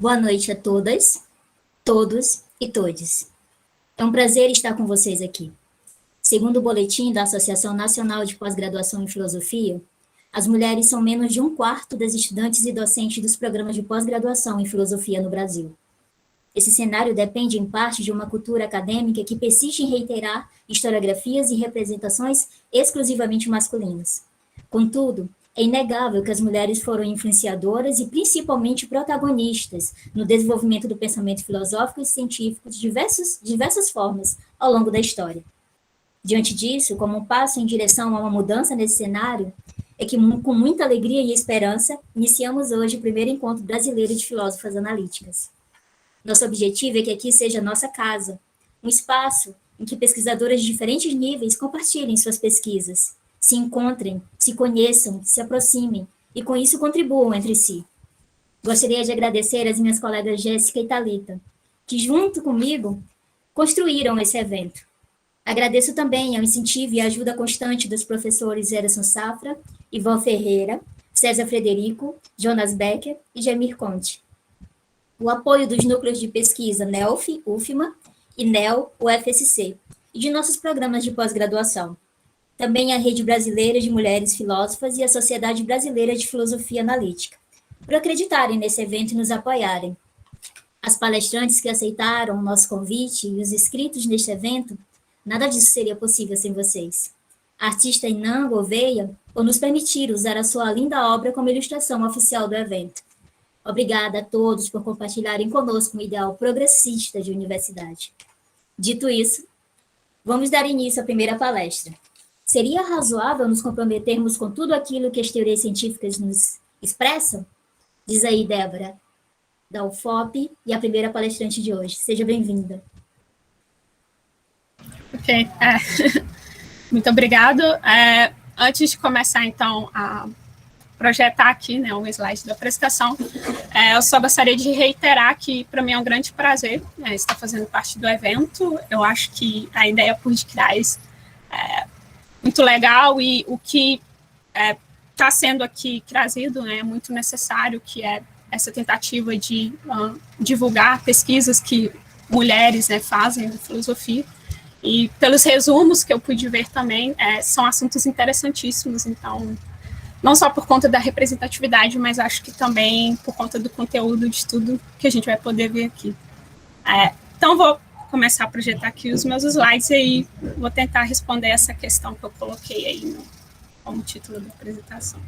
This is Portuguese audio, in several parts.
Boa noite a todas, todos e todes. É um prazer estar com vocês aqui. Segundo o boletim da Associação Nacional de Pós-Graduação em Filosofia, as mulheres são menos de 1/4 das estudantes e docentes dos programas de pós-graduação em filosofia no Brasil. Esse cenário depende, em parte, de uma cultura acadêmica que persiste em reiterar historiografias e representações exclusivamente masculinas. Contudo, é inegável que as mulheres foram influenciadoras e principalmente protagonistas no desenvolvimento do pensamento filosófico e científico de diversas formas ao longo da história. Diante disso, como um passo em direção a uma mudança nesse cenário, é que, com muita alegria e esperança, iniciamos hoje o primeiro encontro brasileiro de filósofas analíticas. Nosso objetivo é que aqui seja nossa casa, um espaço em que pesquisadoras de diferentes níveis compartilhem suas pesquisas, se encontrem, se conheçam, se aproximem e, com isso, contribuam entre si. Gostaria de agradecer às minhas colegas Jéssica e Thalita, que, junto comigo, construíram esse evento. Agradeço também ao incentivo e à ajuda constante dos professores Erasson Safra, Ivan Ferreira, César Frederico, Jonas Becker e Jamir Conte. O apoio dos núcleos de pesquisa NELF, UFMA e NEL, UFSC, e de nossos programas de pós-graduação. Também a Rede Brasileira de Mulheres Filósofas e a Sociedade Brasileira de Filosofia Analítica, por acreditarem nesse evento e nos apoiarem. As palestrantes que aceitaram o nosso convite e os inscritos neste evento, nada disso seria possível sem vocês. A artista Inan Gouveia, por nos permitir usar a sua linda obra como ilustração oficial do evento. Obrigada a todos por compartilharem conosco um ideal progressista de universidade. Dito isso, vamos dar início à primeira palestra. Seria razoável nos comprometermos com tudo aquilo que as teorias científicas nos expressam? Diz aí, Débora, da UFOP e a primeira palestrante de hoje. Seja bem-vinda. Ok, muito obrigado. Antes de começar, então, a projetar aqui, né, um slide da apresentação, eu só gostaria de reiterar que, para mim, é um grande prazer estar fazendo parte do evento. Eu acho que a ideia por detrás é muito legal e o que está sendo aqui trazido é muito necessário, que é essa tentativa de divulgar pesquisas que mulheres fazem na filosofia. E pelos resumos que eu pude ver também, são assuntos interessantíssimos, então, não só por conta da representatividade, mas acho que também por conta do conteúdo de tudo que a gente vai poder ver aqui. Então, vou começar a projetar aqui os meus slides e aí vou tentar responder essa questão que eu coloquei aí como título da apresentação.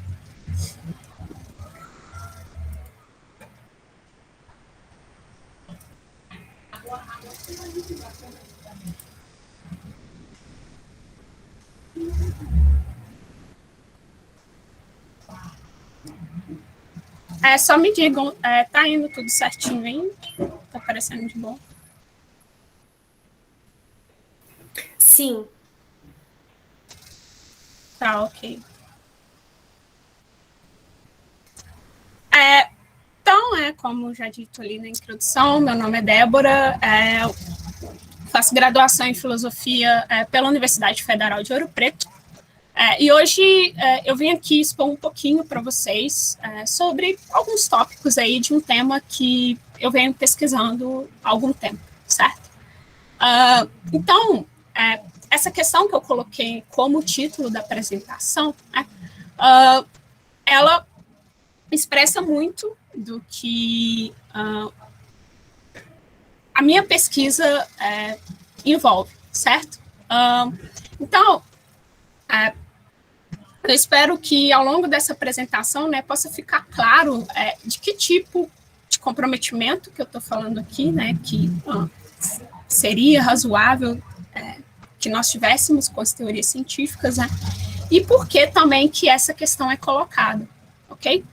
Só me digam, tá indo tudo certinho, hein? Tá parecendo de bom? Sim. Tá, ok. Então, como já dito ali na introdução, meu nome é Débora, eu faço graduação em filosofia pela Universidade Federal de Ouro Preto, e hoje eu vim aqui expor um pouquinho para vocês sobre alguns tópicos aí de um tema que eu venho pesquisando há algum tempo, certo? Então, essa questão que eu coloquei como título da apresentação, ela expressa muito do que a minha pesquisa envolve, certo? Então, eu espero que ao longo dessa apresentação possa ficar claro de que tipo de comprometimento que eu estou falando aqui, que seria razoável que nós tivéssemos com as teorias científicas, e por que também que essa questão é colocada, ok?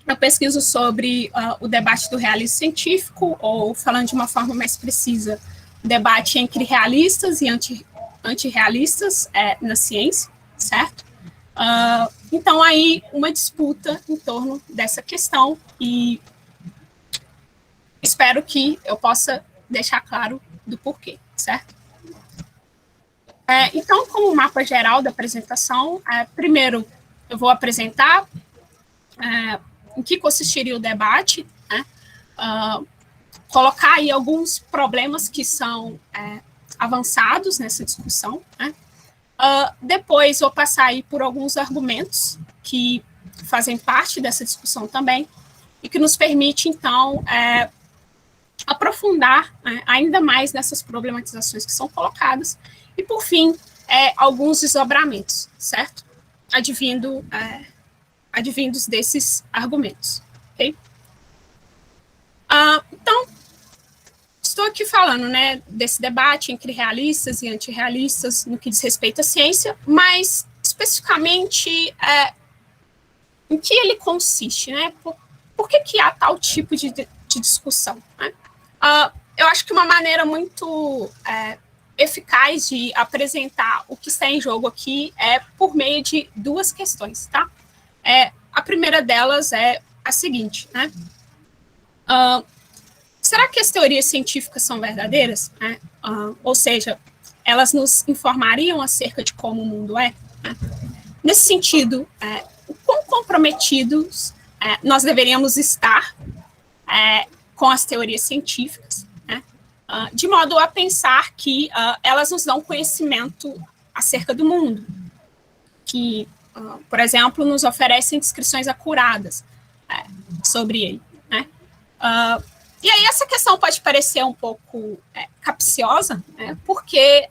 Eu pesquiso sobre o debate do realismo científico, ou, falando de uma forma mais precisa, o debate entre realistas e antirrealistas na ciência, certo? Então, aí, uma disputa em torno dessa questão, e espero que eu possa deixar claro do porquê, certo? Então, como mapa geral da apresentação, primeiro eu vou apresentar em que consistiria o debate, colocar aí alguns problemas que são avançados nessa discussão, né? Depois vou passar aí por alguns argumentos que fazem parte dessa discussão também e que nos permite, então, aprofundar ainda mais nessas problematizações que são colocadas e, por fim, alguns desdobramentos, certo? Advindos desses argumentos, ok? Então, estou aqui falando, né, desse debate entre realistas e antirrealistas no que diz respeito à ciência, mas, especificamente, em que ele consiste, né? Por que há tal tipo de discussão, né? Eu acho que uma maneira muito eficaz de apresentar o que está em jogo aqui é por meio de duas questões, tá? A primeira delas é a seguinte, né? Será que as teorias científicas são verdadeiras? Ou seja, elas nos informariam acerca de como o mundo é? Né? Nesse sentido, o quão comprometidos nós deveríamos estar com as teorias científicas, né? De modo a pensar que elas nos dão conhecimento acerca do mundo, que, por exemplo, nos oferecem descrições acuradas sobre ele, né? E aí essa questão pode parecer um pouco capciosa, né? Porque,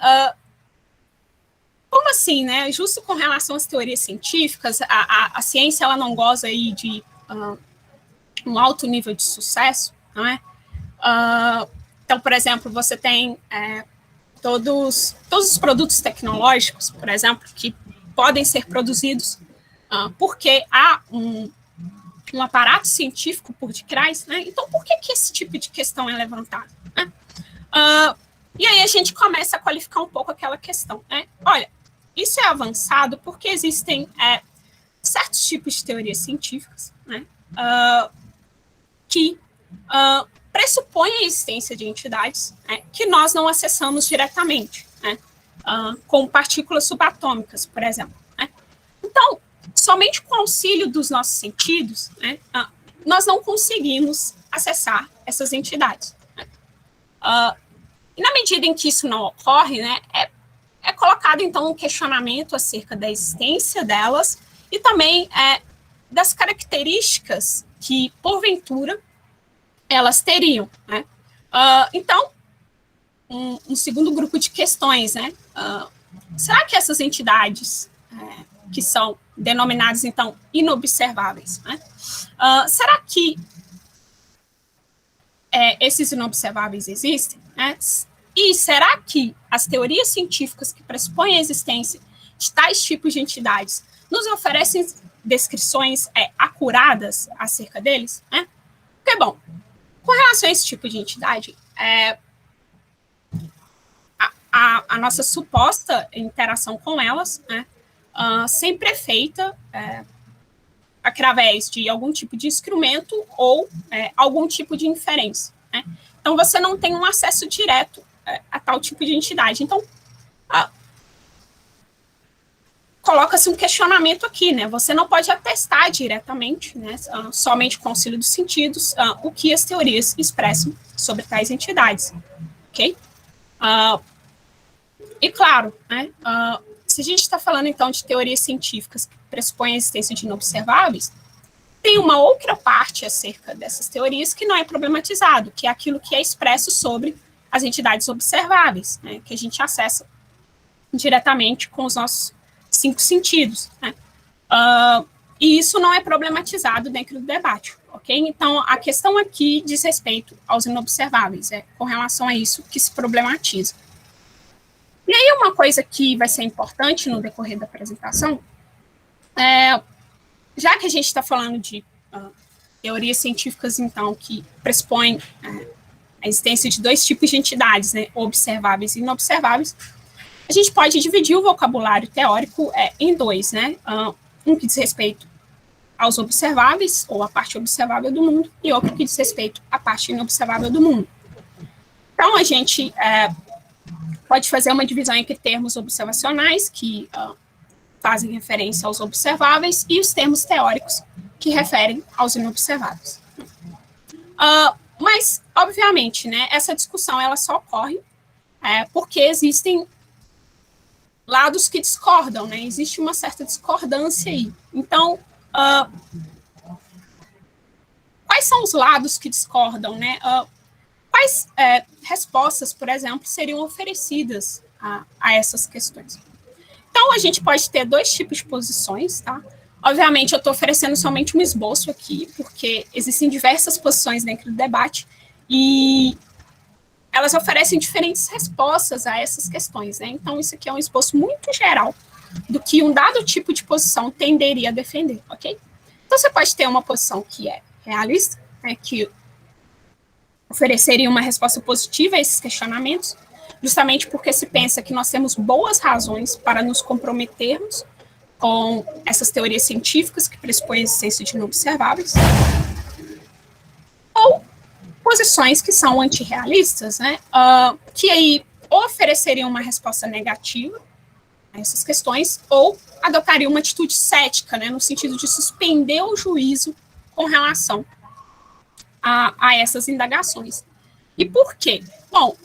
como assim, né? Justo com relação às teorias científicas, a ciência ela não goza aí de um alto nível de sucesso, não é? Então, por exemplo, você tem todos os produtos tecnológicos, por exemplo, que podem ser produzidos porque há um aparato científico por detrás, né? Então, por que esse tipo de questão é levantada, né? E aí a gente começa a qualificar um pouco aquela questão, né? Olha, isso é avançado porque existem certos tipos de teorias científicas, né? Que pressupõem a existência de entidades que nós não acessamos diretamente, né? Como partículas subatômicas, por exemplo, né? Então, somente com o auxílio dos nossos sentidos, né, nós não conseguimos acessar essas entidades, né? E na medida em que isso não ocorre, né, é colocado, então, um questionamento acerca da existência delas e também das características que, porventura, elas teriam, né? Então, um segundo grupo de questões, né? Será que essas entidades que são denominadas, então, inobserváveis, né? Será que esses inobserváveis existem, né? E será que as teorias científicas que pressupõem a existência de tais tipos de entidades nos oferecem descrições acuradas acerca deles, né? Porque, bom, com relação a esse tipo de entidade, a nossa suposta interação com elas, né, sempre é feita através de algum tipo de instrumento ou algum tipo de inferência, né? Então, você não tem um acesso direto a tal tipo de entidade. Então, coloca-se um questionamento aqui, né? Você não pode atestar diretamente, né, somente com o auxílio dos sentidos, o que as teorias expressam sobre tais entidades, ok? E, claro, né, se a gente está falando, então, de teorias científicas que pressupõem a existência de inobserváveis, tem uma outra parte acerca dessas teorias que não é problematizado, que é aquilo que é expresso sobre as entidades observáveis, né, que a gente acessa diretamente com os nossos 5 sentidos, né? E isso não é problematizado dentro do debate, ok? Então, a questão aqui diz respeito aos inobserváveis, com relação a isso que se problematiza. E aí, uma coisa que vai ser importante no decorrer da apresentação, já que a gente está falando de teorias científicas, então, que pressupõem a existência de 2 tipos de entidades, né, observáveis e inobserváveis, a gente pode dividir o vocabulário teórico em 2, né? Um que diz respeito aos observáveis, ou à parte observável do mundo, e outro que diz respeito à parte inobservável do mundo. Então, a gente pode fazer uma divisão entre termos observacionais, que fazem referência aos observáveis, e os termos teóricos, que referem aos inobserváveis. Mas, obviamente, né, essa discussão ela só ocorre porque existem lados que discordam, né? Existe uma certa discordância aí. Então, quais são os lados que discordam, né? Quais respostas, por exemplo, seriam oferecidas a essas questões? Então, a gente pode ter dois tipos de posições, tá? Obviamente, eu estou oferecendo somente um esboço aqui, porque existem diversas posições dentro do debate e elas oferecem diferentes respostas a essas questões, né? Então, isso aqui é um esboço muito geral do que um dado tipo de posição tenderia a defender, ok? Então, você pode ter uma posição que é realista, né, que ofereceria uma resposta positiva a esses questionamentos, justamente porque se pensa que nós temos boas razões para nos comprometermos com essas teorias científicas que pressupõem a existência de inobserváveis, ou posições que são antirrealistas, né, que aí ofereceriam uma resposta negativa a essas questões, ou adotariam uma atitude cética, né, no sentido de suspender o juízo com relação a essas indagações. E por quê? Bom,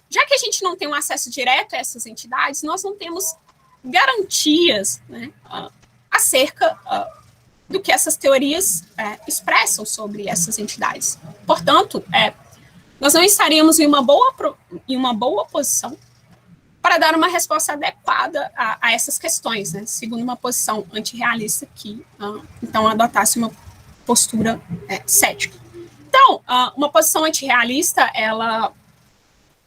já que a gente não tem um acesso direto a essas entidades, nós não temos garantias, né, acerca do que essas teorias expressam sobre essas entidades. Portanto, nós não estaríamos em uma boa posição para dar uma resposta adequada a essas questões, né, segundo uma posição antirrealista que, então, adotasse uma postura cética. Então, uma posição antirrealista, ela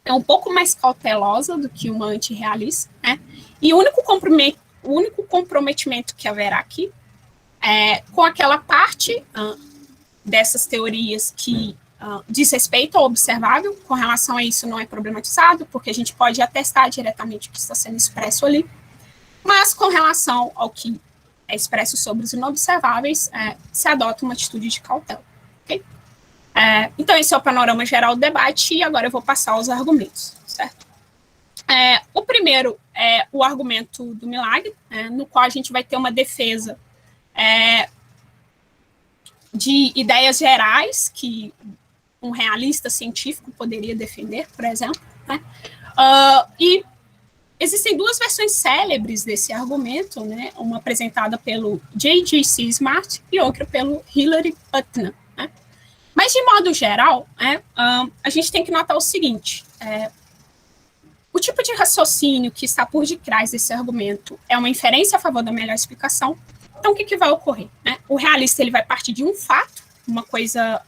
é um pouco mais cautelosa do que uma antirrealista, né? E o único comprometimento que haverá aqui é com aquela parte dessas teorias que diz respeito ao observável. Com relação a isso não é problematizado, porque a gente pode atestar diretamente o que está sendo expresso ali, mas com relação ao que é expresso sobre os inobserváveis, se adota uma atitude de cautela. Okay? Então, esse é o panorama geral do debate, e agora eu vou passar aos argumentos, certo? O primeiro é o argumento do milagre, no qual a gente vai ter uma defesa de ideias gerais que um realista científico poderia defender, por exemplo, né? E existem duas versões célebres desse argumento, né? Uma apresentada pelo J.G.C. Smart e outra pelo Hilary Putnam. Né? Mas, de modo geral, a gente tem que notar o seguinte: o tipo de raciocínio que está por detrás desse argumento é uma inferência a favor da melhor explicação. Então, o que vai ocorrer? Né? O realista ele vai partir de um fato, uma coisa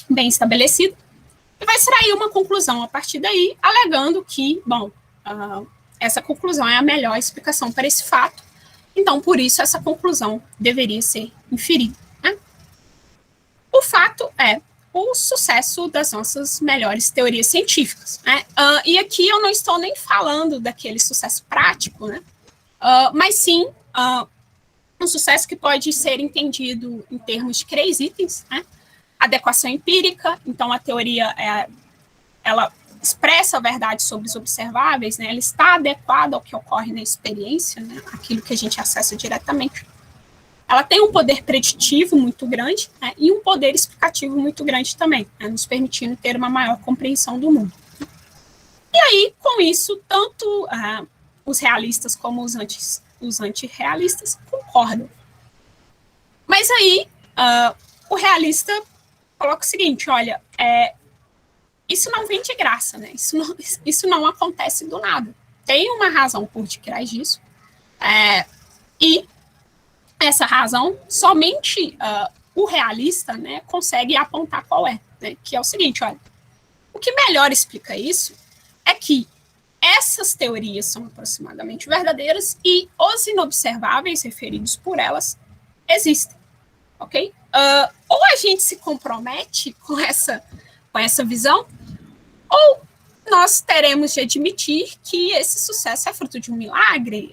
bem estabelecida, e vai extrair uma conclusão a partir daí, alegando que, bom, essa conclusão é a melhor explicação para esse fato, então, por isso, essa conclusão deveria ser inferida. Né? O fato é o sucesso das nossas melhores teorias científicas. Né? E aqui eu não estou nem falando daquele sucesso prático, né? Mas sim um sucesso que pode ser entendido em termos de 3 itens, né? Adequação empírica, então a teoria ela expressa a verdade sobre os observáveis, né? Ela está adequada ao que ocorre na experiência, né? Aquilo que a gente acessa diretamente. Ela tem um poder preditivo muito grande, né? E um poder explicativo muito grande também, né? Nos permitindo ter uma maior compreensão do mundo. E aí, com isso, tanto os realistas como os antirrealistas concordam. Mas aí, o realista coloca o seguinte: olha, isso não vem de graça, né? Isso não acontece do nada. Tem uma razão por detrás disso. E essa razão, somente o realista, né, consegue apontar qual é, né? Que é o seguinte: olha, o que melhor explica isso é que essas teorias são aproximadamente verdadeiras e os inobserváveis referidos por elas existem, ok? Ou a gente se compromete com essa visão, ou nós teremos de admitir que esse sucesso é fruto de um milagre,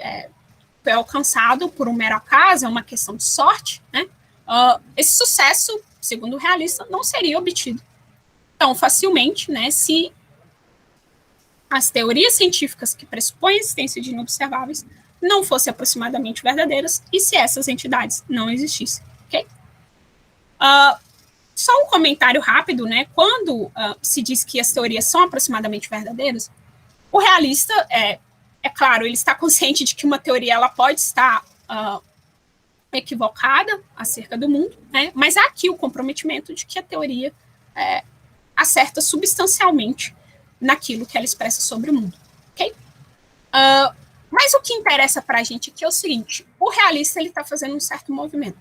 foi alcançado por um mero acaso, é uma questão de sorte, né? Esse sucesso, segundo o realista, não seria obtido tão facilmente, né, se as teorias científicas que pressupõem a existência de inobserváveis não fossem aproximadamente verdadeiras e se essas entidades não existissem, ok? Só um comentário rápido, né? Quando se diz que as teorias são aproximadamente verdadeiras, o realista, é claro, ele está consciente de que uma teoria ela pode estar equivocada acerca do mundo, né? Mas há aqui o comprometimento de que a teoria acerta substancialmente naquilo que ela expressa sobre o mundo, ok? Mas o que interessa para a gente aqui é o seguinte: o realista ele está fazendo um certo movimento.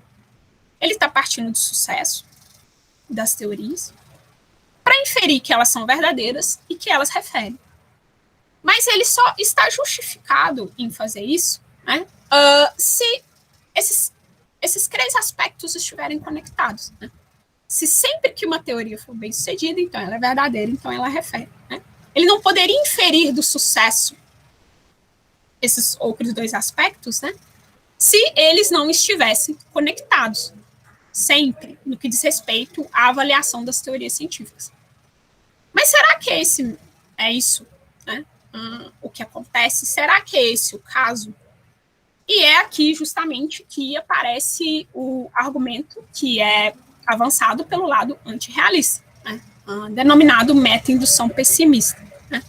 Ele está partindo do sucesso das teorias para inferir que elas são verdadeiras e que elas referem. Mas ele só está justificado em fazer isso, né, se esses três aspectos estiverem conectados. Né? Se sempre que uma teoria for bem sucedida, então ela é verdadeira, então ela refere. Né? Ele não poderia inferir do sucesso esses outros dois aspectos, né, se eles não estivessem conectados, sempre, no que diz respeito à avaliação das teorias científicas. Mas será que é isso, né, o que acontece? Será que é esse o caso? E é aqui, justamente, que aparece o argumento que é avançado pelo lado antirrealista, né, denominado meta-indução pessimista, né,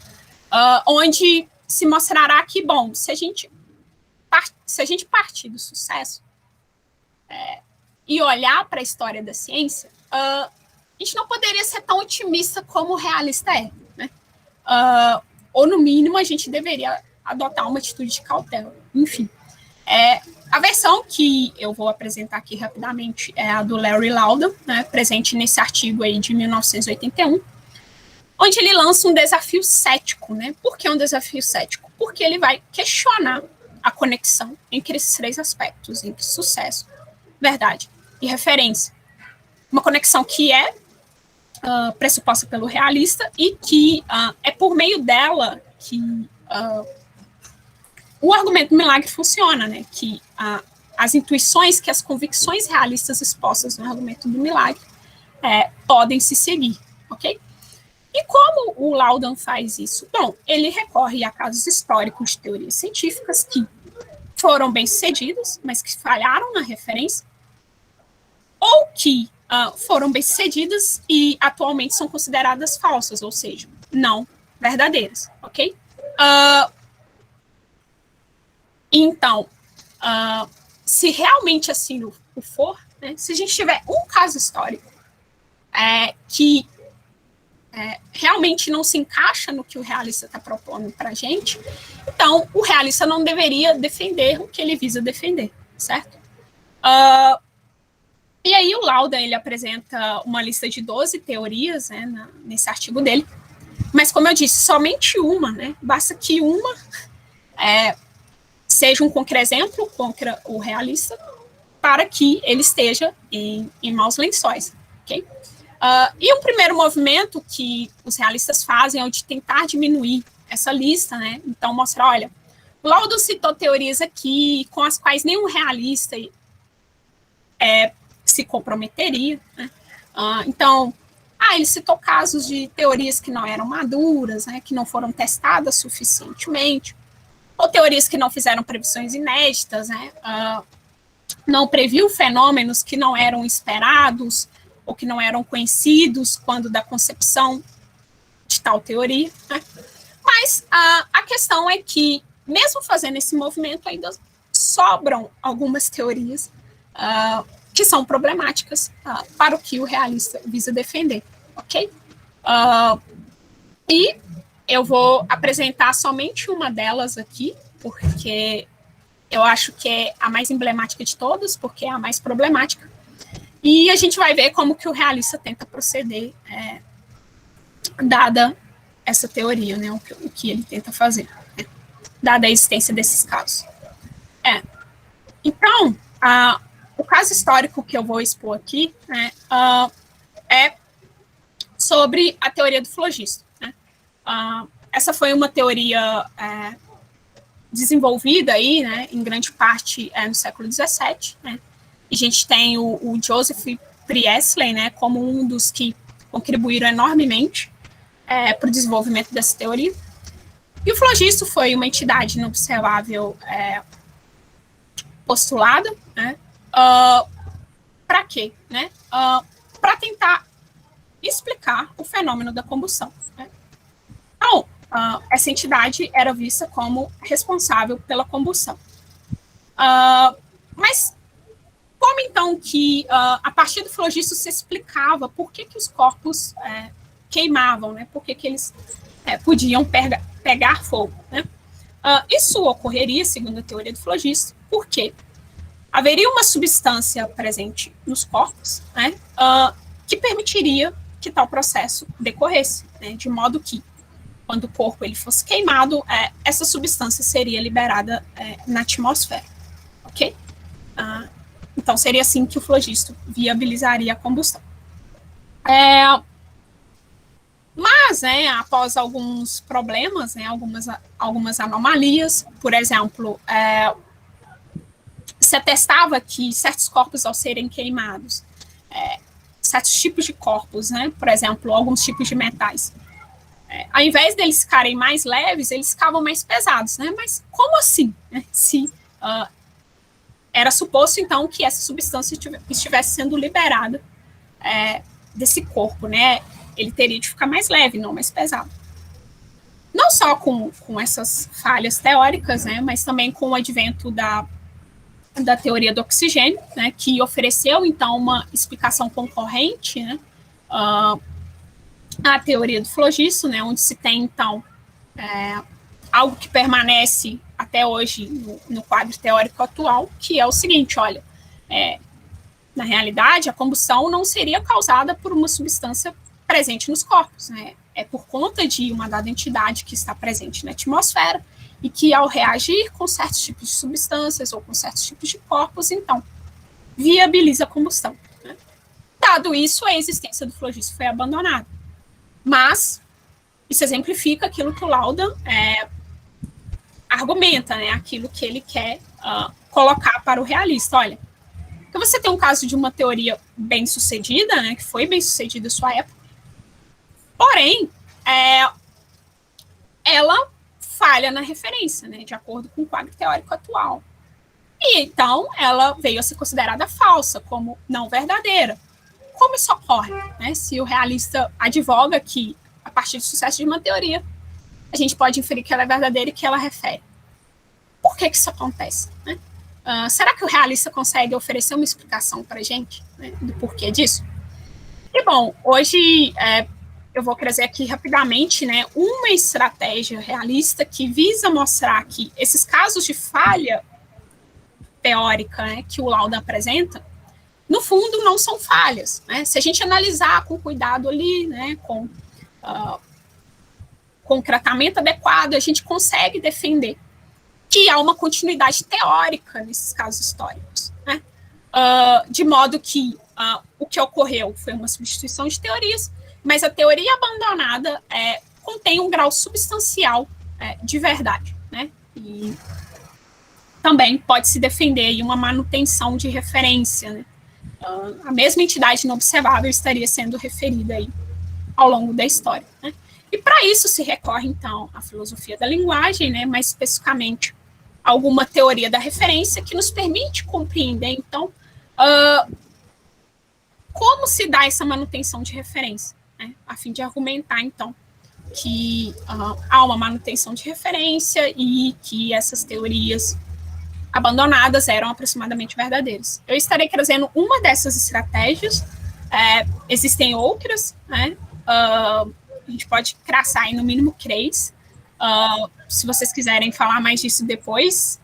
onde se mostrará que, bom, se a gente partir do sucesso e olhar para a história da ciência, a gente não poderia ser tão otimista como o realista é. Né? Ou, no mínimo, a gente deveria adotar uma atitude de cautela. Enfim, a versão que eu vou apresentar aqui rapidamente é a do Larry Laudan, né, presente nesse artigo aí de 1981, onde ele lança um desafio cético. Né? Por que um desafio cético? Porque ele vai questionar a conexão entre esses três aspectos, entre sucesso, verdade e referência. Uma conexão que é pressuposta pelo realista e que é por meio dela que o argumento do milagre funciona, né? Que as intuições, que as convicções realistas expostas no argumento do milagre podem se seguir, ok? E como o Laudan faz isso? Bom, ele recorre a casos históricos de teorias científicas que foram bem-sucedidas, mas que falharam na referência, ou que foram bem-sucedidas e atualmente são consideradas falsas, ou seja, não verdadeiras, ok? Então, se realmente assim o for, né, se a gente tiver um caso histórico que realmente não se encaixa no que o realista está propondo para a gente, então o realista não deveria defender o que ele visa defender, certo? E aí o Laudan, ele apresenta uma lista de 12 teorias, né, nesse artigo dele, mas como eu disse, somente uma, né, basta que uma seja um contra-exemplo contra o realista para que ele esteja em maus lençóis, ok? E um primeiro movimento que os realistas fazem é o de tentar diminuir essa lista, né? Então, mostrar, olha, o Laudan citou teorias aqui com as quais nenhum realista se comprometeria, né? Então, ele citou casos de teorias que não eram maduras, né? Que não foram testadas suficientemente, ou teorias que não fizeram previsões inéditas, né? Não previu fenômenos que não eram esperados, ou que não eram conhecidos quando da concepção de tal teoria. Né? Mas a questão é que, mesmo fazendo esse movimento, ainda sobram algumas teorias que são problemáticas para o que o realista visa defender. Ok? E eu vou apresentar somente uma delas aqui, porque eu acho que é a mais emblemática de todas, porque é a mais problemática. E a gente vai ver como que o realista tenta proceder, dada essa teoria, né, o que ele tenta fazer, né, dada a existência desses casos. Então, o caso histórico que eu vou expor aqui, né, é sobre a teoria do flogisto. Né? Essa foi uma teoria desenvolvida aí, né, em grande parte no século XVII, né? A gente tem o Joseph Priestley, né, como um dos que contribuíram enormemente para o desenvolvimento dessa teoria. E o flogisto foi uma entidade inobservável postulada, né, para quê? Né? para tentar explicar o fenômeno da combustão, né? Então, essa entidade era vista como responsável pela combustão. Mas como então que, a partir do flogisto, se explicava por que os corpos queimavam, né? Por que eles podiam pegar fogo, né? Isso ocorreria, segundo a teoria do flogisto, porque haveria uma substância presente nos corpos, né, que permitiria que tal processo decorresse, né, de modo que, quando o corpo ele fosse queimado, essa substância seria liberada na atmosfera, ok? Então, seria assim que o flogisto viabilizaria a combustão. Mas, após alguns problemas, algumas anomalias, por exemplo, se atestava que certos corpos, ao serem queimados, certos tipos de corpos, né, por exemplo, alguns tipos de metais, ao invés deles ficarem mais leves, eles ficavam mais pesados, né? Mas como assim? Né? Se era suposto, então, que essa substância estivesse sendo liberada desse corpo, né? Ele teria de ficar mais leve, não mais pesado. Não só com essas falhas teóricas, né? Mas também com o advento da teoria do oxigênio, né? Que ofereceu, então, uma explicação concorrente, né? A teoria do flogisto, né, onde se tem, então, algo que permanece até hoje no quadro teórico atual, que é o seguinte, olha, na realidade, a combustão não seria causada por uma substância presente nos corpos, né, é por conta de uma dada entidade que está presente na atmosfera e que, ao reagir com certos tipos de substâncias ou com certos tipos de corpos, então, viabiliza a combustão. Né. Dado isso, a existência do flogisto foi abandonada. Mas isso exemplifica aquilo que o Laudan argumenta, né? Aquilo que ele quer colocar para o realista. Olha, que você tem um caso de uma teoria bem-sucedida, né? Que foi bem-sucedida em sua época, porém, ela falha na referência, né? De acordo com o quadro teórico atual. E, então, ela veio a ser considerada falsa, como não verdadeira. Como isso ocorre? Né? Se o realista advoga que, a partir do sucesso de uma teoria, a gente pode inferir que ela é verdadeira e que ela refere. Por que isso acontece? Né? Será que o realista consegue oferecer uma explicação para a gente, né, do porquê disso? E, bom, hoje eu vou trazer aqui rapidamente, né, uma estratégia realista que visa mostrar que esses casos de falha teórica, né, que o Laudan apresenta, no fundo, não são falhas. Né? Se a gente analisar com cuidado ali, né, com o tratamento adequado, a gente consegue defender que há uma continuidade teórica nesses casos históricos. Né? De modo que o que ocorreu foi uma substituição de teorias, mas a teoria abandonada contém um grau substancial de verdade. Né? E também pode-se defender aí uma manutenção de referência, né? A mesma entidade inobservável estaria sendo referida aí ao longo da história. Né? E para isso se recorre, então, à filosofia da linguagem, né, mais especificamente alguma teoria da referência que nos permite compreender, então, como se dá essa manutenção de referência, né, a fim de argumentar, então, que há uma manutenção de referência e que essas teorias abandonadas eram aproximadamente verdadeiras. Eu estarei trazendo uma dessas estratégias, existem outras, né? A gente pode traçar aí no mínimo 3. Se vocês quiserem falar mais disso depois,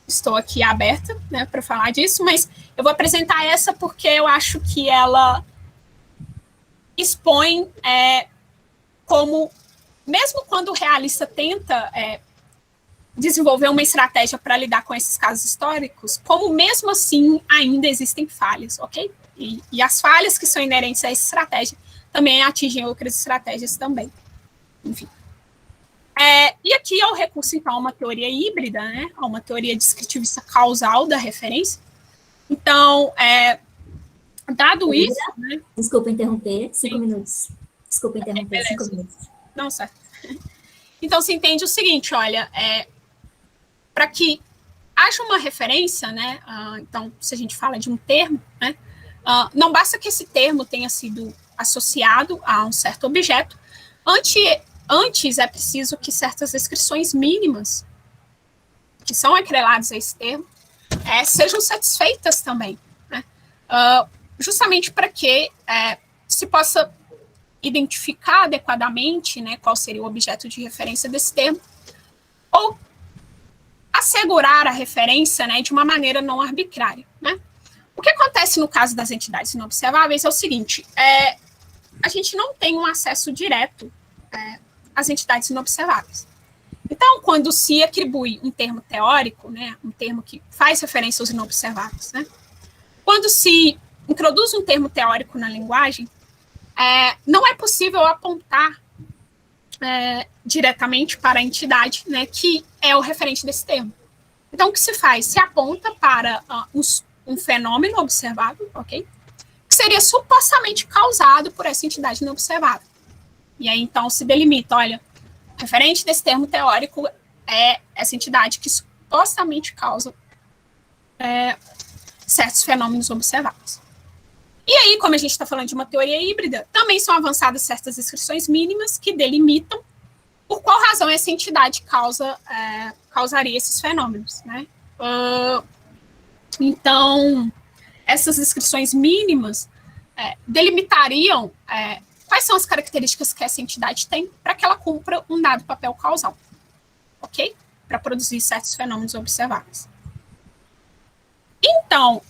estou aqui aberta, né, para falar disso, mas eu vou apresentar essa porque eu acho que ela expõe como, mesmo quando o realista tenta desenvolver uma estratégia para lidar com esses casos históricos, como mesmo assim ainda existem falhas, ok? E as falhas que são inerentes a essa estratégia também atingem outras estratégias também. Enfim. E aqui é o recurso, então, a uma teoria híbrida, né? A uma teoria descritivista causal da referência. Então, dado isso... Né? Desculpa interromper, 5 minutos. Desculpa interromper, 5 minutos. Não, certo. Então, se entende o seguinte, olha, para que haja uma referência, né, então, se a gente fala de um termo, né, Não basta que esse termo tenha sido associado a um certo objeto, antes é preciso que certas descrições mínimas que são atreladas a esse termo sejam satisfeitas também, né? Justamente para que se possa identificar adequadamente, né, qual seria o objeto de referência desse termo, ou assegurar a referência, né, de uma maneira não arbitrária, né? O que acontece no caso das entidades inobserváveis é o seguinte, a gente não tem um acesso direto às entidades inobserváveis. Então, quando se atribui um termo teórico, né, um termo que faz referência aos inobserváveis, né, quando se introduz um termo teórico na linguagem, não é possível apontar diretamente para a entidade, né, que é o referente desse termo. Então, o que se faz? Se aponta para um fenômeno observável, ok? Que seria supostamente causado por essa entidade não observável. E aí, então, se delimita, olha, o referente desse termo teórico é essa entidade que supostamente causa certos fenômenos observáveis. E aí, como a gente está falando de uma teoria híbrida, também são avançadas certas descrições mínimas que delimitam por qual razão essa entidade causaria esses fenômenos, né? Então, essas descrições mínimas delimitariam quais são as características que essa entidade tem para que ela cumpra um dado papel causal, ok? Para produzir certos fenômenos observáveis. Então,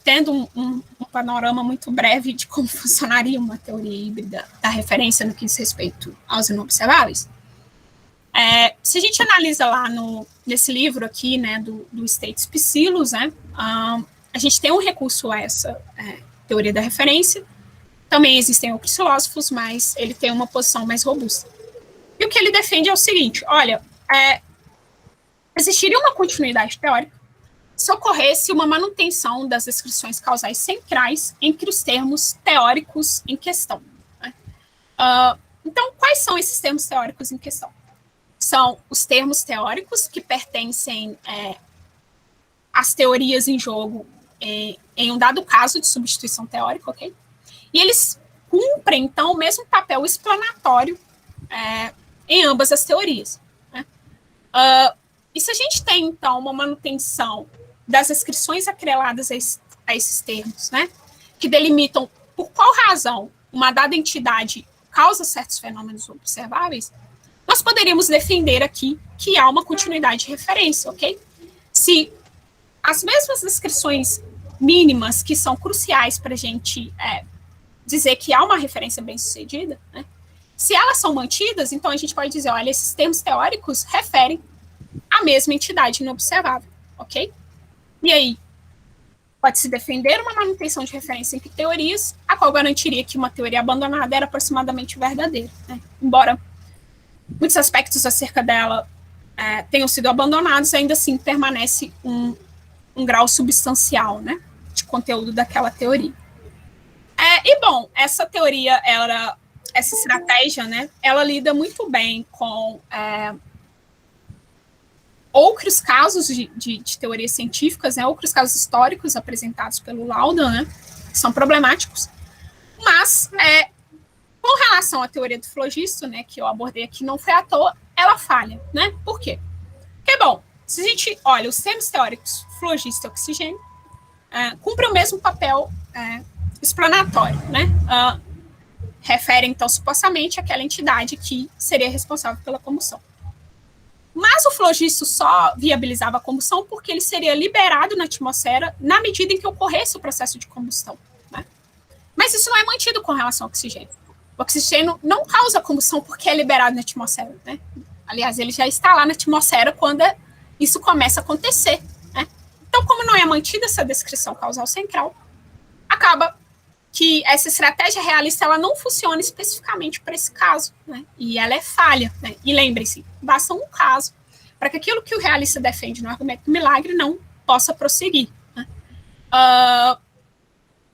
tendo um panorama muito breve de como funcionaria uma teoria híbrida da referência no que diz respeito aos inobserváveis, se a gente analisa lá nesse livro aqui, né, do States Piscillus, né, a gente tem um recurso a essa teoria da referência. Também existem outros filósofos, mas ele tem uma posição mais robusta. E o que ele defende é o seguinte, olha, existiria uma continuidade teórica se ocorresse uma manutenção das descrições causais centrais entre os termos teóricos em questão, né? Então, quais são esses termos teóricos em questão? São os termos teóricos que pertencem às teorias em jogo em um dado caso de substituição teórica, ok? E eles cumprem, então, o mesmo papel explanatório em ambas as teorias, né? E se a gente tem, então, uma manutenção das descrições atreladas a esses termos, né, que delimitam por qual razão uma dada entidade causa certos fenômenos observáveis, nós poderíamos defender aqui que há uma continuidade de referência, ok? Se as mesmas descrições mínimas que são cruciais para a gente dizer que há uma referência bem-sucedida, né, se elas são mantidas, então a gente pode dizer, olha, esses termos teóricos referem à mesma entidade inobservável, ok? E aí, pode-se defender uma manutenção de referência entre teorias, a qual garantiria que uma teoria abandonada era aproximadamente verdadeira, né? Embora muitos aspectos acerca dela tenham sido abandonados, ainda assim permanece um grau substancial, né, de conteúdo daquela teoria. E, bom, essa teoria, essa estratégia, né, ela lida muito bem com outros casos de teorias científicas, né, outros casos históricos apresentados pelo Laudan, né, que são problemáticos, mas com relação à teoria do flogisto, né, que eu abordei aqui, não foi à toa, ela falha, né? Por quê? Porque, bom, se a gente olha os termos teóricos flogisto e oxigênio, cumprem o mesmo papel explanatório, né? Referem, então, supostamente àquela entidade que seria responsável pela combustão. Mas o flogisto só viabilizava a combustão porque ele seria liberado na atmosfera na medida em que ocorresse o processo de combustão, né? Mas isso não é mantido com relação ao oxigênio. O oxigênio não causa combustão porque é liberado na atmosfera, né? Aliás, ele já está lá na atmosfera quando isso começa a acontecer, né? Então, como não é mantida essa descrição causal central, acaba que essa estratégia realista ela não funciona especificamente para esse caso, né? E ela é falha, né? E lembre-se, basta um caso para que aquilo que o realista defende no argumento do milagre não possa prosseguir, né?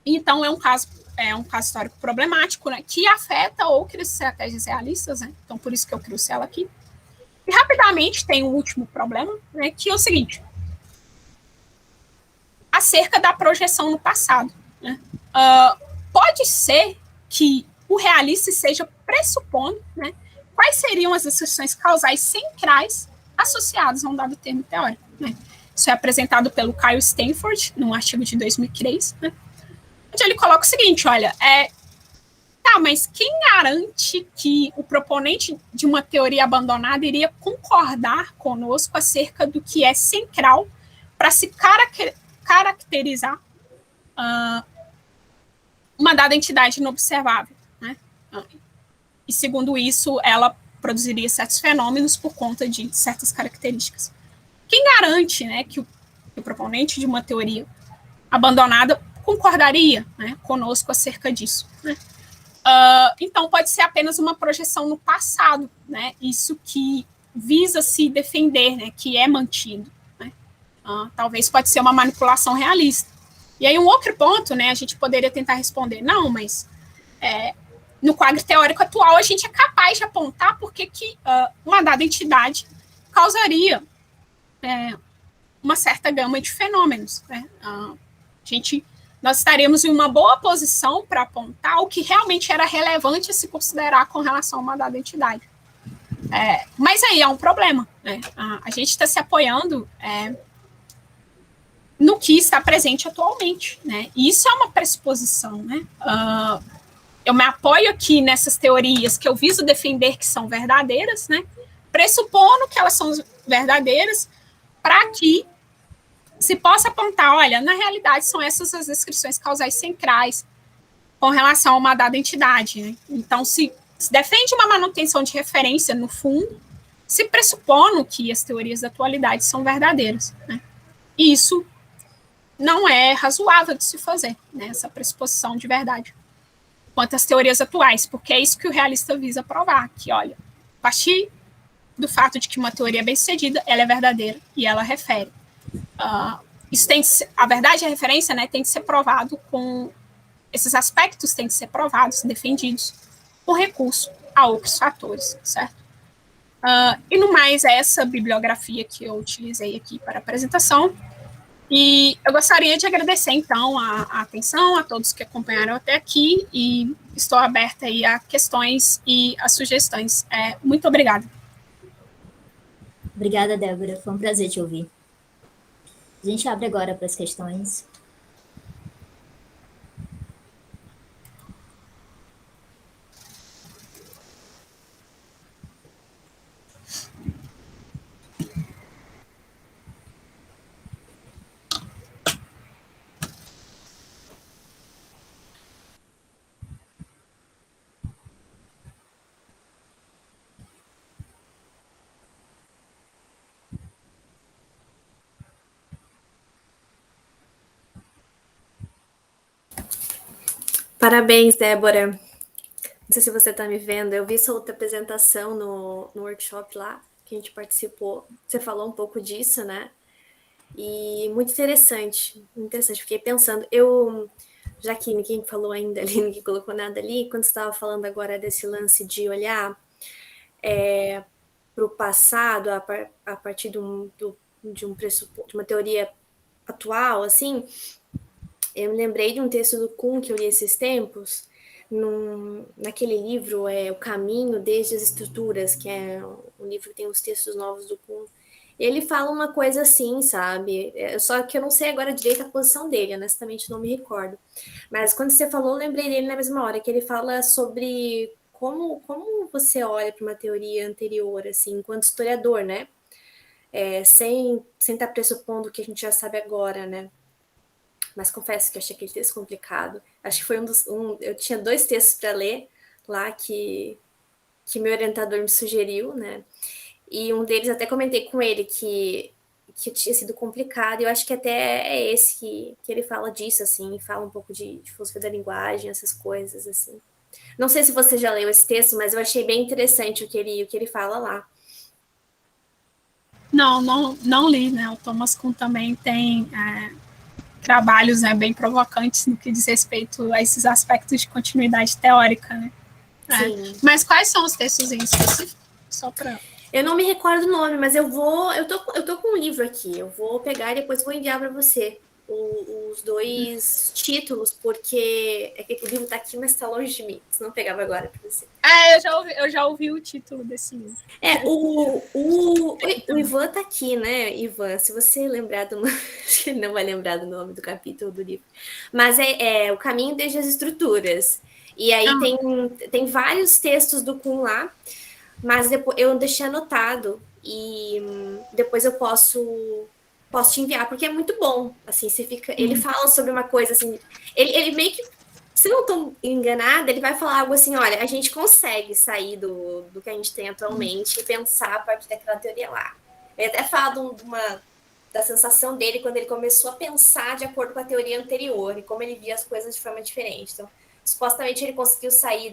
Então, é um caso histórico problemático, né, que afeta outras estratégias realistas, né? Então, por isso que eu trouxe ela aqui. E, rapidamente, tem um último problema, né, que é o seguinte, acerca da projeção no passado, né? Pode ser que o realista esteja pressupondo, né, quais seriam as descrições causais centrais associadas a um dado termo teórico, né? Isso é apresentado pelo Kyle Stanford, num artigo de 2003, né, onde ele coloca o seguinte, olha, tá, mas quem garante que o proponente de uma teoria abandonada iria concordar conosco acerca do que é central para se caracterizar uma dada entidade inobservável, né? E, segundo isso, ela produziria certos fenômenos por conta de certas características. Quem garante, né, que o proponente de uma teoria abandonada concordaria, né, conosco acerca disso, né? Então, pode ser apenas uma projeção no passado, né? Isso que visa se defender, né, que é mantido, né? Talvez pode ser uma manipulação realista. E aí, um outro ponto, né, a gente poderia tentar responder, não, mas no quadro teórico atual, a gente é capaz de apontar por que uma dada entidade causaria uma certa gama de fenômenos, né? Nós estaremos em uma boa posição para apontar o que realmente era relevante a se considerar com relação a uma dada entidade. Mas aí é um problema, né? A gente está se apoiando no que está presente atualmente, né? E isso é uma pressuposição, né? Eu me apoio aqui nessas teorias que eu viso defender que são verdadeiras, né? Pressupondo que elas são verdadeiras para que se possa apontar, olha, na realidade são essas as descrições causais centrais com relação a uma dada entidade, né? Então, se defende uma manutenção de referência no fundo, se pressupondo que as teorias da atualidade são verdadeiras, né? E isso não é razoável de se fazer, né? Essa pressuposição de verdade quanto às teorias atuais, porque é isso que o realista visa provar, que, olha, a partir do fato de que uma teoria é bem-sucedida, ela é verdadeira e ela refere. Isso tem a verdade e a referência, né, tem que ser provado com esses aspectos, têm que ser provados, defendidos com recurso a outros fatores, certo? E no mais, essa bibliografia que eu utilizei aqui para a apresentação. E eu gostaria de agradecer, então, a atenção a todos que acompanharam até aqui e estou aberta aí a questões e a sugestões. Muito obrigada. Obrigada, Débora. Foi um prazer te ouvir. A gente abre agora para as questões. Parabéns, Débora. Não sei se você está me vendo. Eu vi sua outra apresentação no workshop lá, que a gente participou. Você falou um pouco disso, né? E muito interessante. Fiquei pensando. Já que ninguém falou ainda ali, ninguém colocou nada ali, quando você estava falando agora desse lance de olhar para o passado a partir de uma teoria atual, assim, eu me lembrei de um texto do Kuhn que eu li esses tempos, naquele livro, O Caminho desde as Estruturas, que é um livro que tem os textos novos do Kuhn. Ele fala uma coisa assim, sabe? Só que eu não sei agora direito a posição dele, honestamente não me recordo. Mas quando você falou, eu lembrei dele na mesma hora, que ele fala sobre como você olha para uma teoria anterior, assim, enquanto historiador, né? Sem estar pressupondo o que a gente já sabe agora, né? Mas confesso que eu achei aquele texto complicado. Acho que foi eu tinha 2 textos para ler lá que meu orientador me sugeriu, né? E um deles até comentei com ele que tinha sido complicado. E eu acho que até é esse que ele fala disso, assim, fala um pouco de filosofia da linguagem, essas coisas, assim. Não sei se você já leu esse texto, mas eu achei bem interessante o que ele fala lá. Não li, né? O Thomas Kuhn também tem trabalhos, né, bem provocantes no que diz respeito a esses aspectos de continuidade teórica, né? Sim. Mas quais são os textos em específico? Só para... Eu não me recordo o nome, mas eu tô com um livro aqui. Eu vou pegar e depois vou enviar para você. os dois títulos, porque é que o livro está aqui, mas está longe de mim. Se não pegava agora para você. Eu já ouvi o título desse livro. O Ivan tá aqui, né, Ivan? Se você lembrar do nome, acho que ele não vai lembrar do nome do capítulo do livro. Mas é O Caminho desde as Estruturas. E aí tem vários textos do Kuhn lá, mas depois eu deixei anotado e depois eu posso te enviar, porque é muito bom. Assim, você fica. Ele fala sobre uma coisa assim. Ele meio que, se não estou enganada, ele vai falar algo assim: olha, a gente consegue sair do que a gente tem atualmente e pensar a partir daquela teoria lá. Ele até fala da sensação dele quando ele começou a pensar de acordo com a teoria anterior e como ele via as coisas de forma diferente. Então, supostamente ele conseguiu sair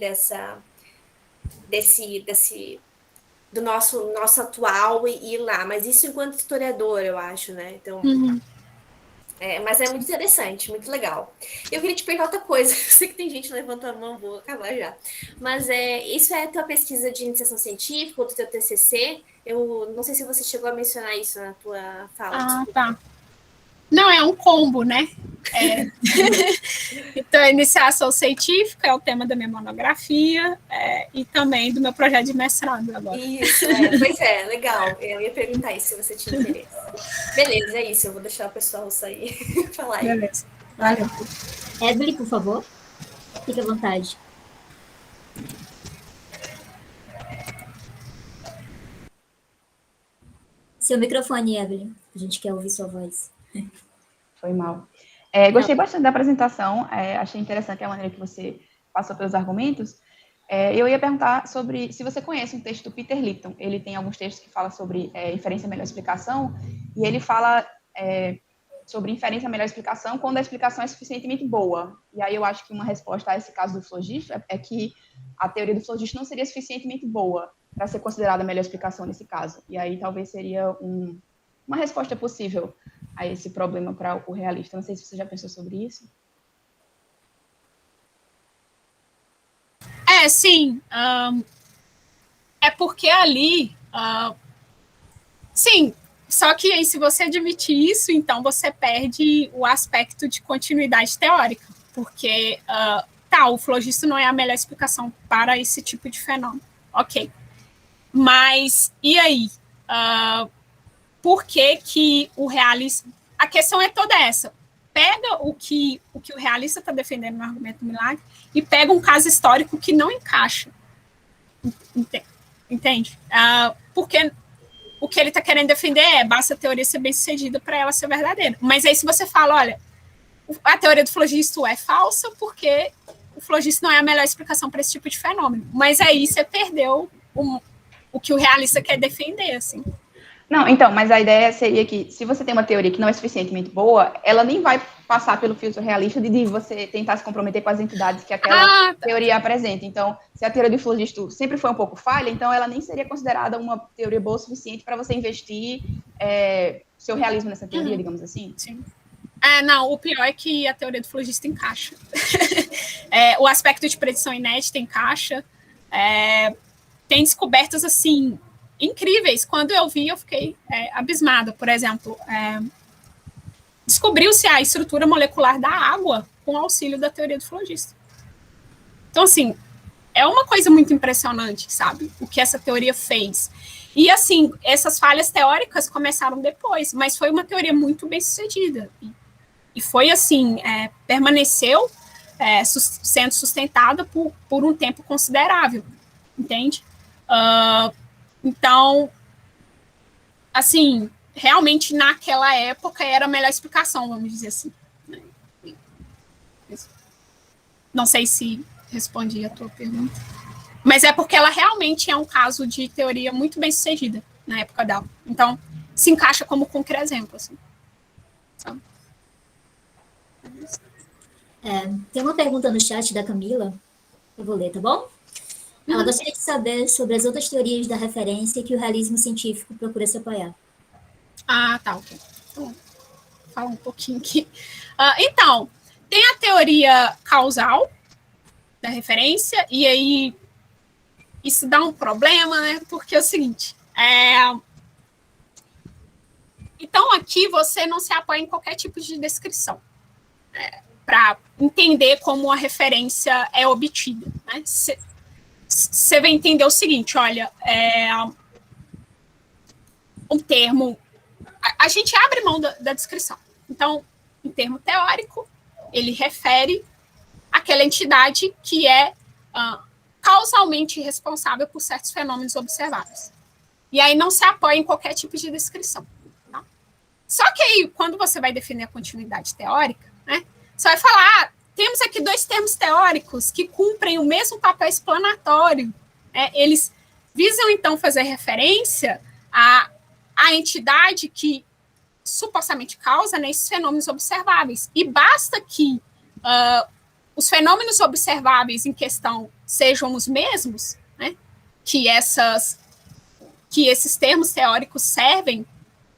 do nosso atual e ir lá, mas isso enquanto historiador, eu acho, né? Então, mas é muito interessante, muito legal. Eu queria te perguntar outra coisa, eu sei que tem gente levantando a mão, vou acabar já. Mas isso é a tua pesquisa de iniciação científica ou do teu TCC? Eu não sei se você chegou a mencionar isso na tua fala. Tá. Não, é um combo, né? Então, a iniciação científica é o tema da minha monografia e também do meu projeto de mestrado agora. Isso, pois é, legal. Eu ia perguntar isso, se você tinha interesse. Beleza, é isso. Eu vou deixar o pessoal sair falar aí. Beleza, valeu. Evelyn, por favor, fique à vontade. Seu microfone, Evelyn. A gente quer ouvir sua voz. Foi mal. Gostei bastante da apresentação, achei interessante a maneira que você passou pelos argumentos. Eu ia perguntar sobre se você conhece um texto do Peter Lipton. Ele tem alguns textos que falam sobre inferência melhor explicação, e ele fala sobre inferência melhor explicação quando a explicação é suficientemente boa. E aí eu acho que uma resposta a esse caso do flogisto é que a teoria do flogisto não seria suficientemente boa para ser considerada a melhor explicação nesse caso. E aí talvez seria uma resposta possível a esse problema para o realista. Não sei se você já pensou sobre isso. Sim. É porque ali... sim, só que aí, se você admitir isso, então você perde o aspecto de continuidade teórica, porque o flogisto não é a melhor explicação para esse tipo de fenômeno. Ok. Mas, e aí? Por que o realista... A questão é toda essa. Pega o que o realista está defendendo no argumento do milagre e pega um caso histórico que não encaixa. Entende? Porque o que ele está querendo defender basta a teoria ser bem-sucedida para ela ser verdadeira. Mas aí se você fala, olha, a teoria do flogisto é falsa porque o flogisto não é a melhor explicação para esse tipo de fenômeno. Mas aí você perdeu o que o realista quer defender, assim. Não, então, mas a ideia seria que, se você tem uma teoria que não é suficientemente boa, ela nem vai passar pelo filtro realista de você tentar se comprometer com as entidades que aquela teoria apresenta. Então, se a teoria do flogisto sempre foi um pouco falha, então ela nem seria considerada uma teoria boa o suficiente para você investir seu realismo nessa teoria, digamos assim. Sim. Não, o pior é que a teoria do flogista encaixa. O aspecto de predição inédita encaixa. Tem descobertas, assim, incríveis. Quando eu vi, eu fiquei abismada. Por exemplo, descobriu-se a estrutura molecular da água com auxílio da teoria do flogista. Então, assim, é uma coisa muito impressionante, sabe? O que essa teoria fez. E, assim, essas falhas teóricas começaram depois, mas foi uma teoria muito bem sucedida. E foi, assim, permaneceu sendo sustentada por um tempo considerável, entende? Então, assim, realmente naquela época era a melhor explicação, vamos dizer assim. Não sei se respondi a tua pergunta. Mas é porque ela realmente é um caso de teoria muito bem sucedida na época dela. Então, se encaixa como contra-exemplo, assim. Sabe? Tem uma pergunta no chat da Camila, eu vou ler, tá bom? Ela gostaria de saber sobre as outras teorias da referência que o realismo científico procura se apoiar. Tá, ok. Então, fala um pouquinho aqui. Então, tem a teoria causal da referência, e aí isso dá um problema, né? Porque é o seguinte, Então, aqui você não se apoia em qualquer tipo de descrição, para entender como a referência é obtida. Você vai entender o seguinte, olha, um termo... A gente abre mão da descrição. Então, em termo teórico, ele refere àquela entidade que é causalmente responsável por certos fenômenos observáveis. E aí não se apoia em qualquer tipo de descrição. Tá? Só que aí, quando você vai definir a continuidade teórica, né, você vai falar, temos aqui dois termos teóricos que cumprem o mesmo papel explanatório. Eles visam, então, fazer referência à entidade que supostamente causa, né, esses fenômenos observáveis. E basta que os fenômenos observáveis em questão sejam os mesmos, né, que esses termos teóricos servem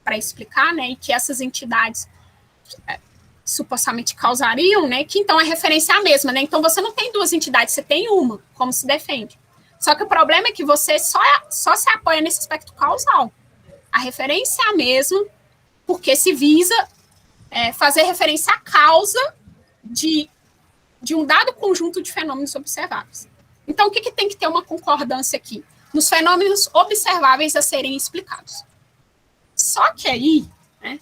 para explicar, né, e que essas entidades supostamente causariam, né, que então a referência é a mesma, né, então você não tem duas entidades, você tem uma, como se defende. Só que o problema é que você só se apoia nesse aspecto causal. A referência é a mesma, porque se visa fazer referência à causa de um dado conjunto de fenômenos observáveis. Então, o que tem que ter uma concordância aqui? Nos fenômenos observáveis a serem explicados. Só que aí, né,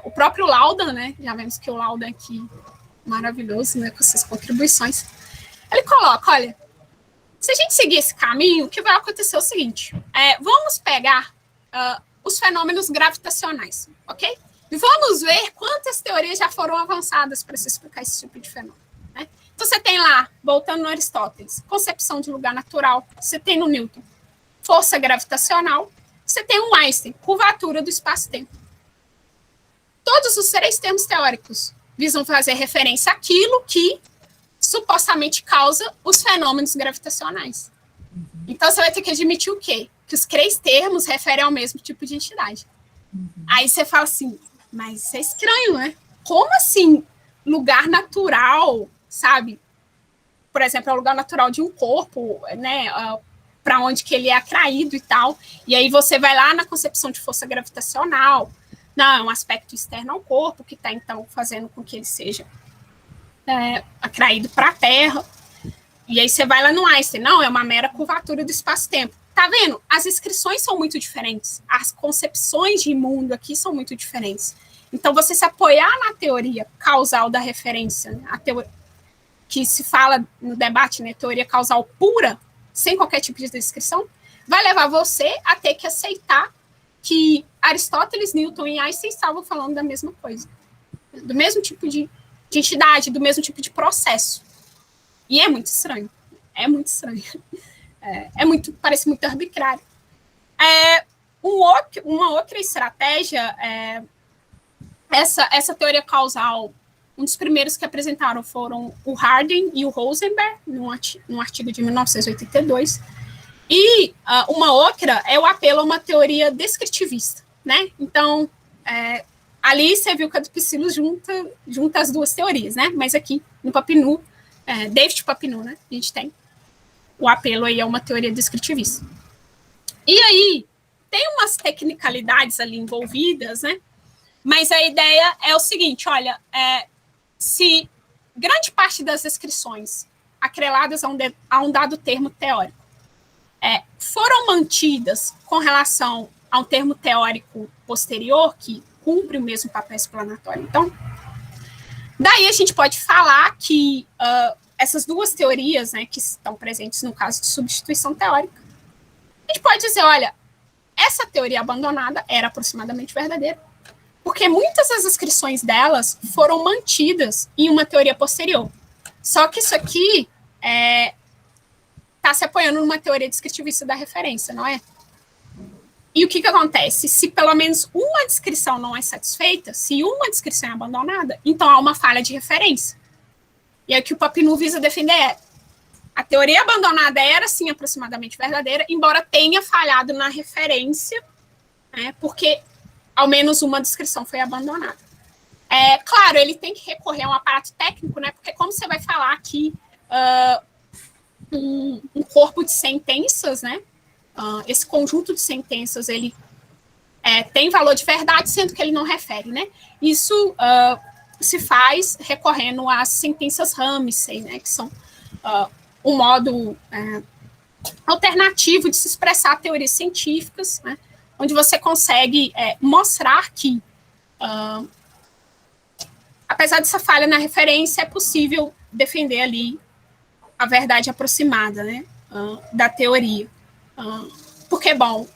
o próprio Laudan, né, já vemos que o Laudan aqui, maravilhoso, né, com suas contribuições, ele coloca, olha, se a gente seguir esse caminho, o que vai acontecer é o seguinte, vamos pegar os fenômenos gravitacionais, ok? E vamos ver quantas teorias já foram avançadas para se explicar esse tipo de fenômeno. Né? Então, você tem lá, voltando no Aristóteles, concepção de lugar natural, você tem no Newton, força gravitacional, você tem um Einstein, curvatura do espaço-tempo. Todos os três termos teóricos visam fazer referência àquilo que supostamente causa os fenômenos gravitacionais. Então, você vai ter que admitir o quê? Que os três termos referem ao mesmo tipo de entidade. Aí você fala assim, mas isso é estranho, né? Como assim lugar natural, sabe? Por exemplo, é o lugar natural de um corpo, né? Para onde que ele é atraído e tal. E aí você vai lá na concepção de força gravitacional. Não, é um aspecto externo ao corpo que está, então, fazendo com que ele seja atraído para a Terra. E aí você vai lá no Einstein. Não, é uma mera curvatura do espaço-tempo. Tá vendo? As inscrições são muito diferentes. As concepções de mundo aqui são muito diferentes. Então, você se apoiar na teoria causal da referência, né, a teoria que se fala no debate, né, teoria causal pura, sem qualquer tipo de descrição, vai levar você a ter que aceitar que Aristóteles, Newton e Einstein estavam falando da mesma coisa. Do mesmo tipo de entidade, do mesmo tipo de processo. E é muito estranho. É muito estranho. Parece muito arbitrário. Uma outra estratégia, essa teoria causal, um dos primeiros que apresentaram foram o Harding e o Rosenberg, num artigo de 1982. E uma outra é o apelo a uma teoria descritivista, né? Então, ali você viu que a do Psilo junta as duas teorias, né? Mas aqui, no Papineau, David Papineau, né? A gente tem o apelo aí a uma teoria descritivista. E aí, tem umas tecnicalidades ali envolvidas, né? Mas a ideia é o seguinte, olha, se grande parte das descrições atreladas a um dado termo teórico foram mantidas com relação a um termo teórico posterior, que cumpre o mesmo papel explanatório, então, daí a gente pode falar que essas duas teorias, né, que estão presentes no caso de substituição teórica, a gente pode dizer, olha, essa teoria abandonada era aproximadamente verdadeira, porque muitas das descrições delas foram mantidas em uma teoria posterior. Só que isso aqui está se apoiando numa teoria descritivista da referência, não é? E o que acontece? Se pelo menos uma descrição não é satisfeita, se uma descrição é abandonada, então há uma falha de referência. E aí o que o Papineau visa defender a teoria abandonada era, sim, aproximadamente verdadeira, embora tenha falhado na referência, né, porque ao menos uma descrição foi abandonada. Claro, ele tem que recorrer a um aparato técnico, né, porque como você vai falar aqui um corpo de sentenças, né, esse conjunto de sentenças, ele tem valor de verdade, sendo que ele não refere, né? Isso se faz recorrendo às sentenças Ramsey, né? Que são um modo alternativo de se expressar teorias científicas, né? Onde você consegue mostrar que, apesar dessa falha na referência, é possível defender ali a verdade aproximada, né, da teoria. Porque, bom,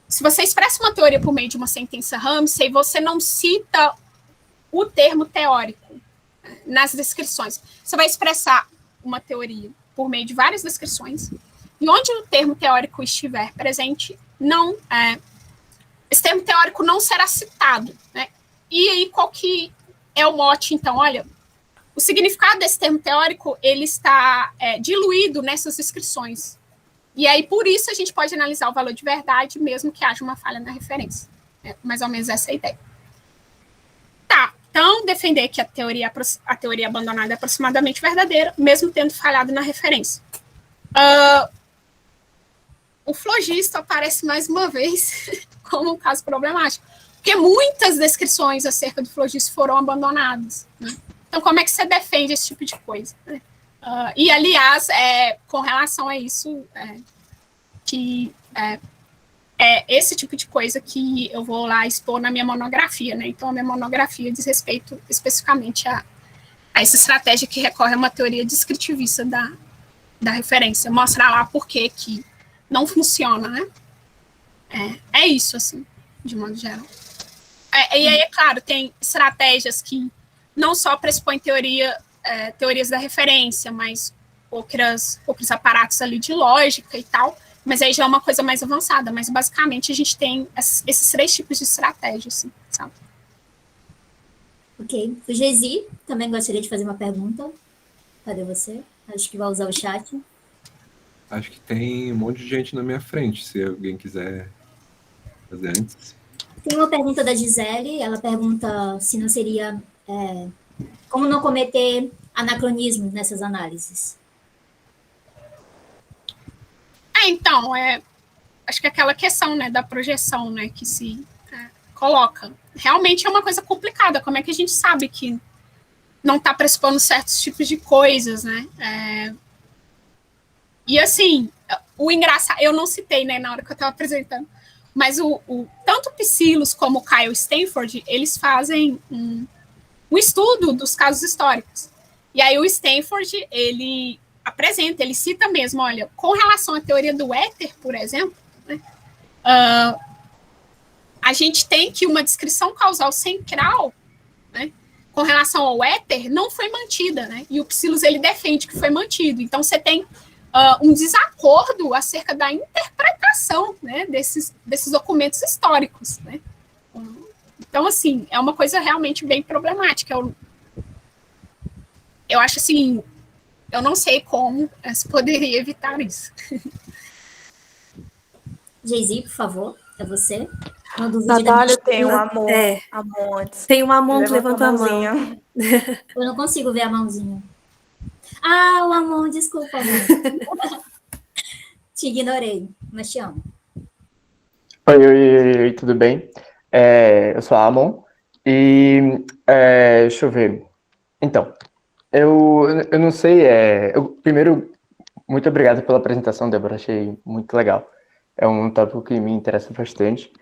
se você expressa uma teoria por meio de uma sentença Ramsey, você não cita o termo teórico nas descrições. Você vai expressar uma teoria por meio de várias descrições, e onde o termo teórico estiver presente, esse termo teórico não será citado, né? E aí, qual que é o mote, então? Olha, o significado desse termo teórico, ele está diluído nessas descrições. E aí, por isso, a gente pode analisar o valor de verdade, mesmo que haja uma falha na referência. É mais ou menos essa a ideia. Tá, então, defender que a teoria abandonada é aproximadamente verdadeira, mesmo tendo falhado na referência. O flogista aparece mais uma vez como um caso problemático, porque muitas descrições acerca do flogista foram abandonadas, né? Então, como é que você defende esse tipo de coisa, né? E, aliás, com relação a isso, que esse tipo de coisa que eu vou lá expor na minha monografia, né? Então, a minha monografia diz respeito especificamente a essa estratégia que recorre a uma teoria descritivista da referência, mostrar lá por que não funciona, né? É isso, assim, de modo geral. E aí, é claro, tem estratégias que não só pressupõem teorias da referência, mas outros aparatos ali de lógica e tal, mas aí já é uma coisa mais avançada, mas basicamente a gente tem esses 3 tipos de estratégia, assim, sabe? Ok. O Gesi também gostaria de fazer uma pergunta. Cadê você? Acho que vai usar o chat. Acho que tem um monte de gente na minha frente, se alguém quiser fazer antes. Tem uma pergunta da Gisele, ela pergunta se não seria... como não cometer anacronismos nessas análises? Então, acho que aquela questão, né, da projeção, né, que se coloca. Realmente é uma coisa complicada. Como é que a gente sabe que não está pressupondo certos tipos de coisas, né? E, assim, o engraçado... Eu não citei, né, na hora que eu estava apresentando, mas tanto o Psyllos como o Kyle Stanford, eles fazem um estudo dos casos históricos. E aí o Stanford, ele apresenta, ele cita mesmo, olha, com relação à teoria do éter, por exemplo, né, a gente tem que uma descrição causal central, né, com relação ao éter, não foi mantida, né, e o Psyllos, ele defende que foi mantido. Então, você tem um desacordo acerca da interpretação, né, desses documentos históricos, né. Então, assim, é uma coisa realmente bem problemática. Eu acho, assim, eu não sei como se poderia evitar isso. Gesi, por favor, é você. Natália, tem um Amon. Amon antes. Tem um Amon que levantou a mão. Eu não consigo ver a mãozinha. Ah, o Amon, desculpa, amor. Te ignorei, mas te amo. Oi, tudo bem? Eu sou a Amon e deixa eu ver. Então, eu não sei. Primeiro, muito obrigado pela apresentação, Débora. Achei muito legal. É um tópico que me interessa bastante,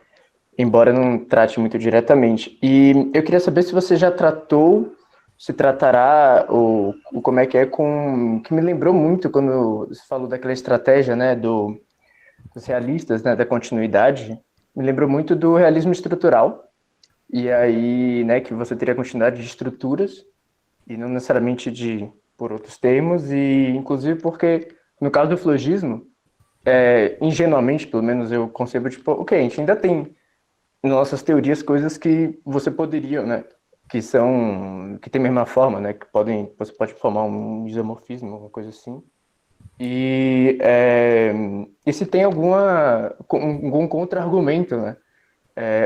embora não trate muito diretamente. E eu queria saber se você já se tratará, ou como é que que me lembrou muito quando você falou daquela estratégia, né, dos realistas, né, da continuidade. Me lembrou muito do realismo estrutural, e aí, né, que você teria continuidade de estruturas, e não necessariamente por outros termos, e inclusive porque, no caso do flogismo, ingenuamente, pelo menos eu concebo, tipo, ok, a gente ainda tem em nossas teorias coisas que você poderia, né, que tem a mesma forma, né, você pode formar um isomorfismo, alguma coisa assim. E se tem algum contra-argumento, né,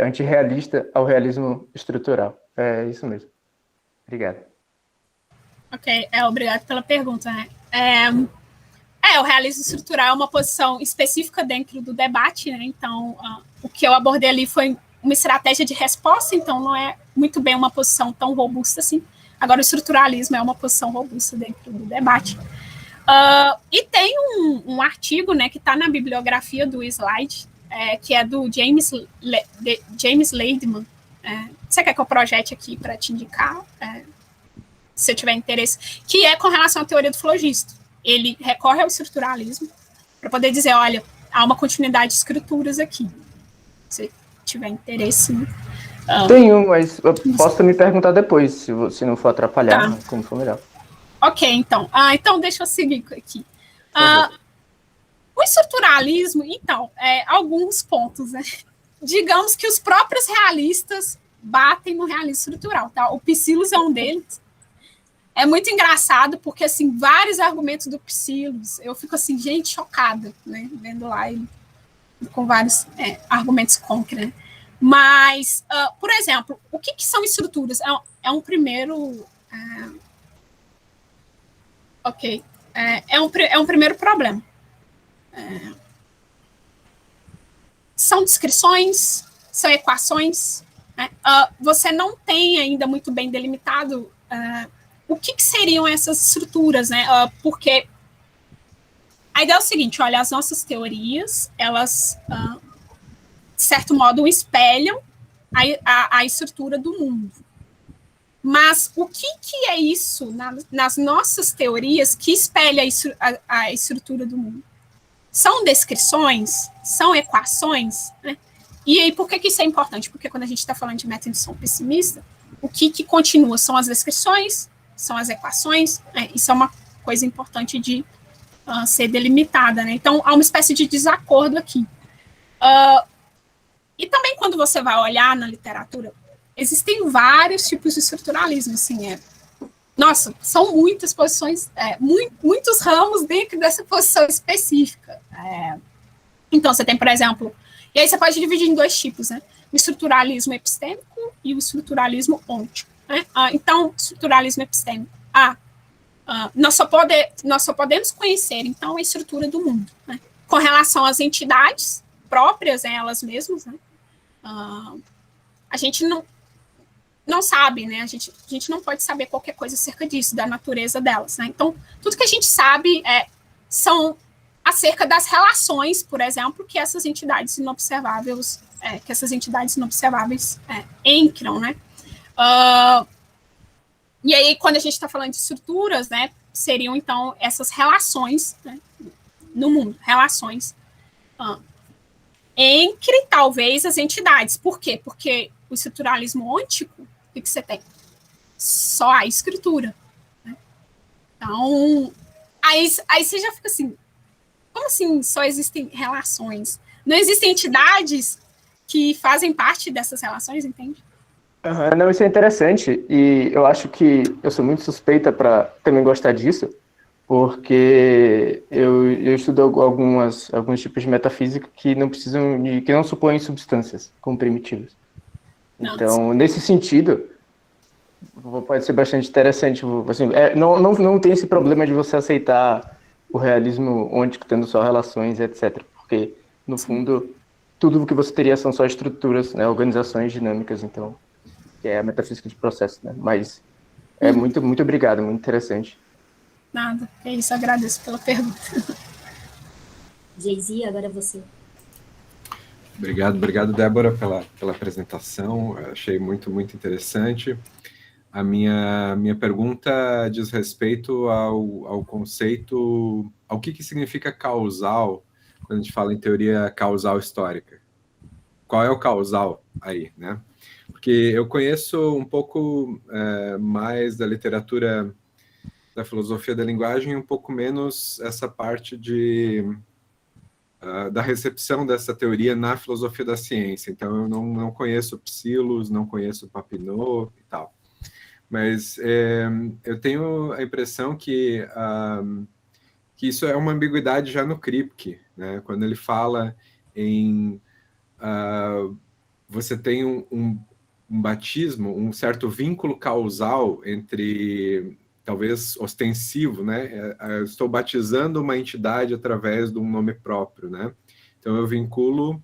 antirrealista ao realismo estrutural. É isso mesmo. Obrigado. Ok, obrigado pela pergunta, né. O realismo estrutural é uma posição específica dentro do debate, né, então o que eu abordei ali foi uma estratégia de resposta, então não é muito bem uma posição tão robusta assim. Agora, o estruturalismo é uma posição robusta dentro do debate. E tem um artigo, né, que está na bibliografia do slide, que é do James Leidman. Você quer que eu projete aqui para te indicar, se eu tiver interesse, que é com relação à teoria do flogisto. Ele recorre ao estruturalismo para poder dizer, olha, há uma continuidade de escrituras aqui. Se tiver interesse. Tenho, mas eu posso me perguntar depois, se não for atrapalhar, Tá. como for melhor. Ok, então. Então, deixa eu seguir aqui. O estruturalismo, então, alguns pontos, né? Digamos que os próprios realistas batem no realismo estrutural, tá? O Psílus é um deles. É muito engraçado, porque, assim, vários argumentos do Psílus, eu fico, assim, gente, chocada, né? Vendo lá ele com vários argumentos contra, né? Mas, por exemplo, o que são estruturas? É um primeiro... Ok. É um primeiro problema. São descrições, são equações. Né? Você não tem ainda muito bem delimitado o que seriam essas estruturas, né? Porque a ideia é o seguinte, olha, as nossas teorias, elas, de certo modo, espelham a estrutura do mundo. Mas o que é isso nas nossas teorias que espelha a estrutura do mundo? São descrições? São equações? Né? E aí, por que isso é importante? Porque quando a gente está falando de método de indução pessimista, o que continua são as descrições, são as equações, né? Isso é uma coisa importante de ser delimitada. Né? Então, há uma espécie de desacordo aqui. E também, quando você vai olhar na literatura, existem vários tipos de estruturalismo, assim, nossa, são muitas posições, muitos ramos dentro dessa posição específica. Então, você tem, por exemplo, e aí você pode dividir em dois tipos, né? O estruturalismo epistêmico e o estruturalismo ôntico. Né? Então, estruturalismo epistêmico, nós só podemos conhecer, então, a estrutura do mundo, né? Com relação às entidades próprias, elas mesmas, né? A gente não sabe, né? A gente não pode saber qualquer coisa acerca disso, da natureza delas, né? Então, tudo que a gente sabe são acerca das relações, por exemplo, que essas entidades inobserváveis, entram, né? E aí, quando a gente está falando de estruturas, né, seriam, então, essas relações, né, no mundo, relações entre, talvez, as entidades. Por quê? Porque o estruturalismo ôntico, o que você tem? Só a escritura. Né? Então, aí você já fica assim, como assim só existem relações? Não existem entidades que fazem parte dessas relações, entende? Não, isso é interessante, e eu acho que eu sou muito suspeita para também gostar disso, porque eu estudo alguns tipos de metafísica que não supõem substâncias como primitivas. Então, nesse sentido, pode ser bastante interessante. Assim, não tem esse problema de você aceitar o realismo ôntico tendo só relações, etc. Porque, no fundo, tudo o que você teria são só estruturas, né, organizações dinâmicas, então, que é a metafísica de processo. Né? Mas muito, muito obrigado, muito interessante. Nada, é isso, agradeço pela pergunta. Jay-Z, agora é você. Obrigado, Débora, pela apresentação. Eu achei muito, muito interessante. A minha pergunta diz respeito ao conceito, ao que significa causal, quando a gente fala em teoria causal histórica. Qual é o causal aí, né? Porque eu conheço um pouco mais da literatura da filosofia da linguagem e um pouco menos essa parte da recepção dessa teoria na filosofia da ciência. Então, eu não conheço Psílus, não conheço Papineau e tal. Mas eu tenho a impressão que isso é uma ambiguidade já no Kripke, né? Quando ele fala em... você tem um batismo, um certo vínculo causal entre... talvez ostensivo, né? Eu estou batizando uma entidade através de um nome próprio, né? Então eu vinculo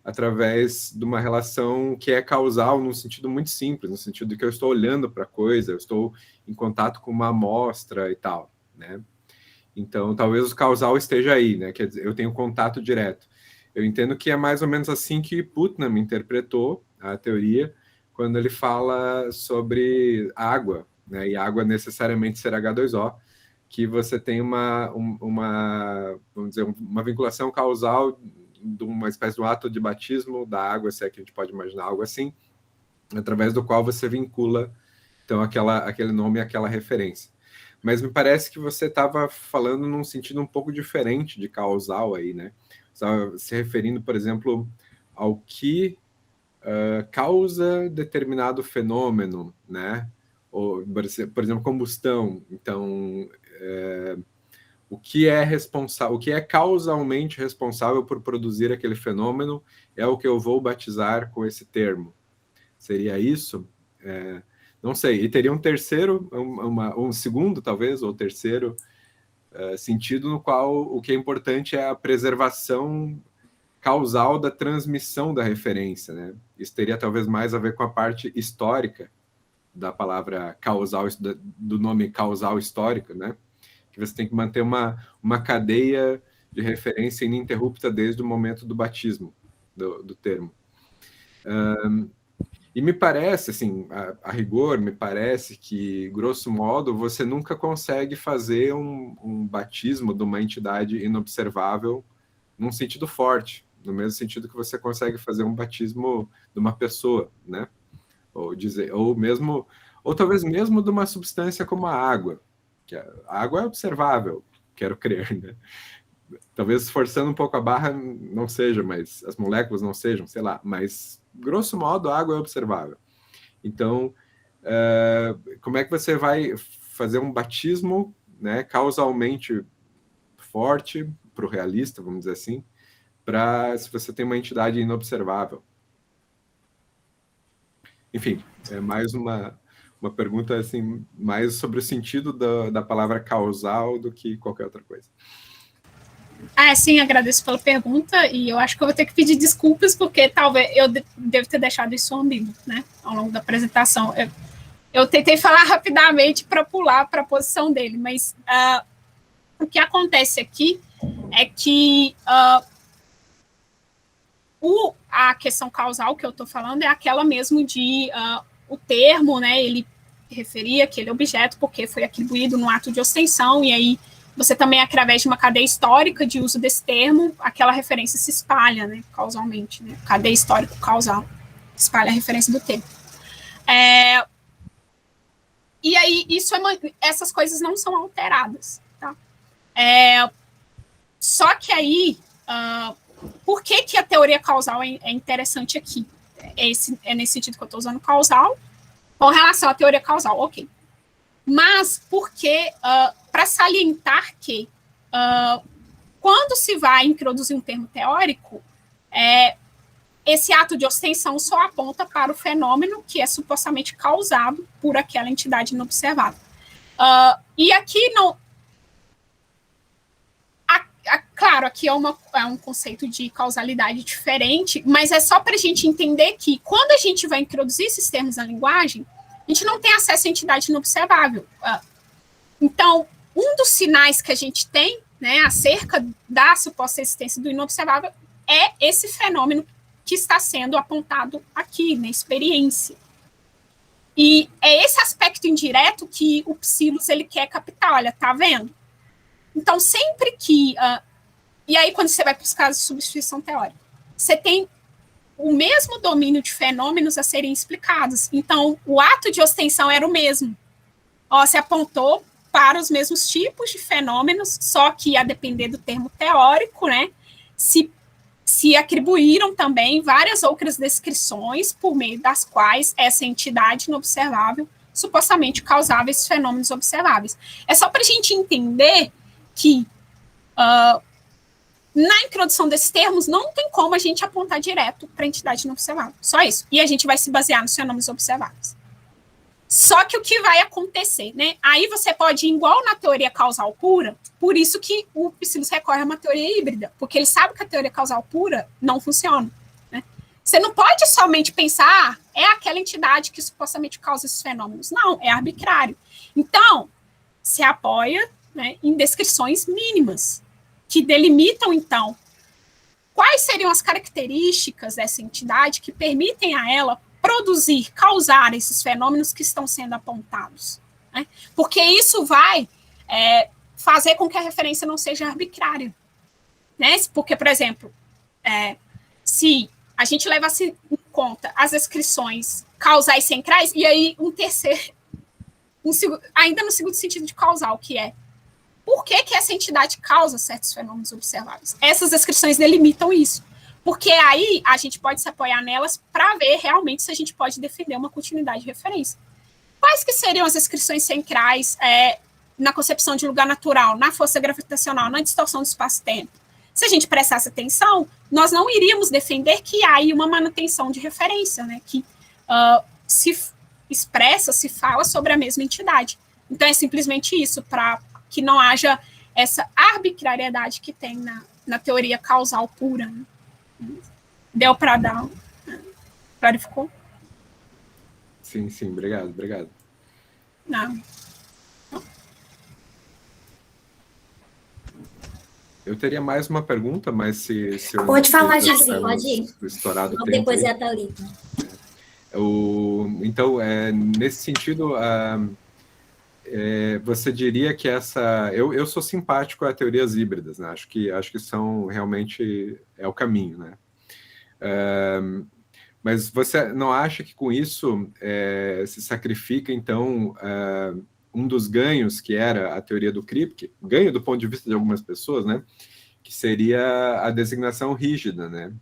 através de uma relação que é causal num sentido muito simples, no sentido de que eu estou olhando para a coisa, eu estou em contato com uma amostra e tal, né? Então, talvez o causal esteja aí, né? Quer dizer, eu tenho contato direto. Eu entendo que é mais ou menos assim que Putnam interpretou a teoria quando ele fala sobre água, né? E água necessariamente ser H2O, que você tem vamos dizer, uma vinculação causal de uma espécie de um ato de batismo da água, se é que a gente pode imaginar algo assim, através do qual você vincula, então, aquele nome e aquela referência. Mas me parece que você estava falando num sentido um pouco diferente de causal aí, né? Você estava se referindo, por exemplo, ao que causa determinado fenômeno, né? Ou, por exemplo, combustão. Então, o que é causalmente responsável por produzir aquele fenômeno é o que eu vou batizar com esse termo. Seria isso? Não sei. E teria um terceiro, um segundo, talvez, ou terceiro sentido no qual o que é importante é a preservação causal da transmissão da referência, né? Isso teria talvez mais a ver com a parte histórica da palavra causal, do nome causal histórico, né? Que você tem que manter uma cadeia de referência ininterrupta desde o momento do batismo do termo. E me parece, assim, a rigor, me parece que, grosso modo, você nunca consegue fazer um batismo de uma entidade inobservável num sentido forte, no mesmo sentido que você consegue fazer um batismo de uma pessoa, né? Ou talvez mesmo de uma substância como a água, que a água é observável, quero crer, né? Talvez forçando um pouco a barra não seja, mas as moléculas não sejam, sei lá, mas grosso modo a água é observável. Então, como é que você vai fazer um batismo, né, causalmente forte para o realista, vamos dizer assim, se você tem uma entidade inobservável? Enfim, é mais uma pergunta assim, mais sobre o sentido da palavra causal do que qualquer outra coisa. Sim, agradeço pela pergunta, e eu acho que eu vou ter que pedir desculpas, porque talvez eu devo ter deixado isso ambíguo, né, ao longo da apresentação. Eu tentei falar rapidamente para pular para a posição dele, mas o que acontece aqui é que a questão causal que eu estou falando é aquela mesmo de o termo, né, ele referia aquele objeto porque foi atribuído no ato de ostensão, e aí você também, através de uma cadeia histórica de uso desse termo, aquela referência se espalha, né, causalmente, né, cadeia histórico-causal, espalha a referência do termo. E aí, essas coisas não são alteradas, tá? Só que aí, por que a teoria causal é interessante aqui? É nesse sentido que eu estou usando causal, com relação à teoria causal, ok. Mas porque, para salientar que, quando se vai introduzir um termo teórico, esse ato de ostensão só aponta para o fenômeno que é supostamente causado por aquela entidade inobservável. E aqui não... Claro, aqui é um conceito de causalidade diferente, mas é só para a gente entender que, quando a gente vai introduzir esses termos na linguagem, a gente não tem acesso à entidade inobservável. Então, um dos sinais que a gente tem, né, acerca da suposta existência do inobservável é esse fenômeno que está sendo apontado aqui, na experiência. E é esse aspecto indireto que o Psillos ele quer captar. Olha, tá vendo? Então, sempre que... e aí, quando você vai para os casos de substituição teórica, você tem o mesmo domínio de fenômenos a serem explicados. Então, o ato de ostensão era o mesmo. Você apontou para os mesmos tipos de fenômenos, só que, a depender do termo teórico, né, se atribuíram também várias outras descrições por meio das quais essa entidade inobservável supostamente causava esses fenômenos observáveis. É só para a gente entender que na introdução desses termos não tem como a gente apontar direto para a entidade inobservável. Só isso. E a gente vai se basear nos fenômenos observáveis. Só que o que vai acontecer, né? Aí você pode ir igual na teoria causal pura, por isso que o Psillos recorre a uma teoria híbrida, porque ele sabe que a teoria causal pura não funciona, né? Você não pode somente pensar, é aquela entidade que supostamente causa esses fenômenos. Não, é arbitrário. Então, se apoia, né, em descrições mínimas, que delimitam, então, quais seriam as características dessa entidade que permitem a ela produzir, causar esses fenômenos que estão sendo apontados. Né? Porque isso vai fazer com que a referência não seja arbitrária. Né? Porque, por exemplo, se a gente levasse em conta as descrições causais centrais, e aí um terceiro, ainda no segundo sentido de causal, que é por que essa entidade causa certos fenômenos observáveis. Essas descrições delimitam isso. Porque aí a gente pode se apoiar nelas para ver realmente se a gente pode defender uma continuidade de referência. Quais que seriam as descrições centrais na concepção de lugar natural, na força gravitacional, na distorção do espaço-tempo? Se a gente prestasse atenção, nós não iríamos defender que há aí uma manutenção de referência, né, que se expressa, se fala sobre a mesma entidade. Então, é simplesmente isso, para que não haja essa arbitrariedade que tem na teoria causal pura. Né? Deu para dar? Clarificou? Sim, obrigado. Não. Eu teria mais uma pergunta, mas se eu pode falar, Gisele, pode ir. Estourado o tempo. Depois aí. é a Thalita. Então, nesse sentido, você diria que eu sou simpático a teorias híbridas, né? Acho que são realmente o caminho, né? Mas você não acha que com isso se sacrifica, então, um dos ganhos que era a teoria do Kripke, ganho do ponto de vista de algumas pessoas, né? Que seria a designação rígida, né?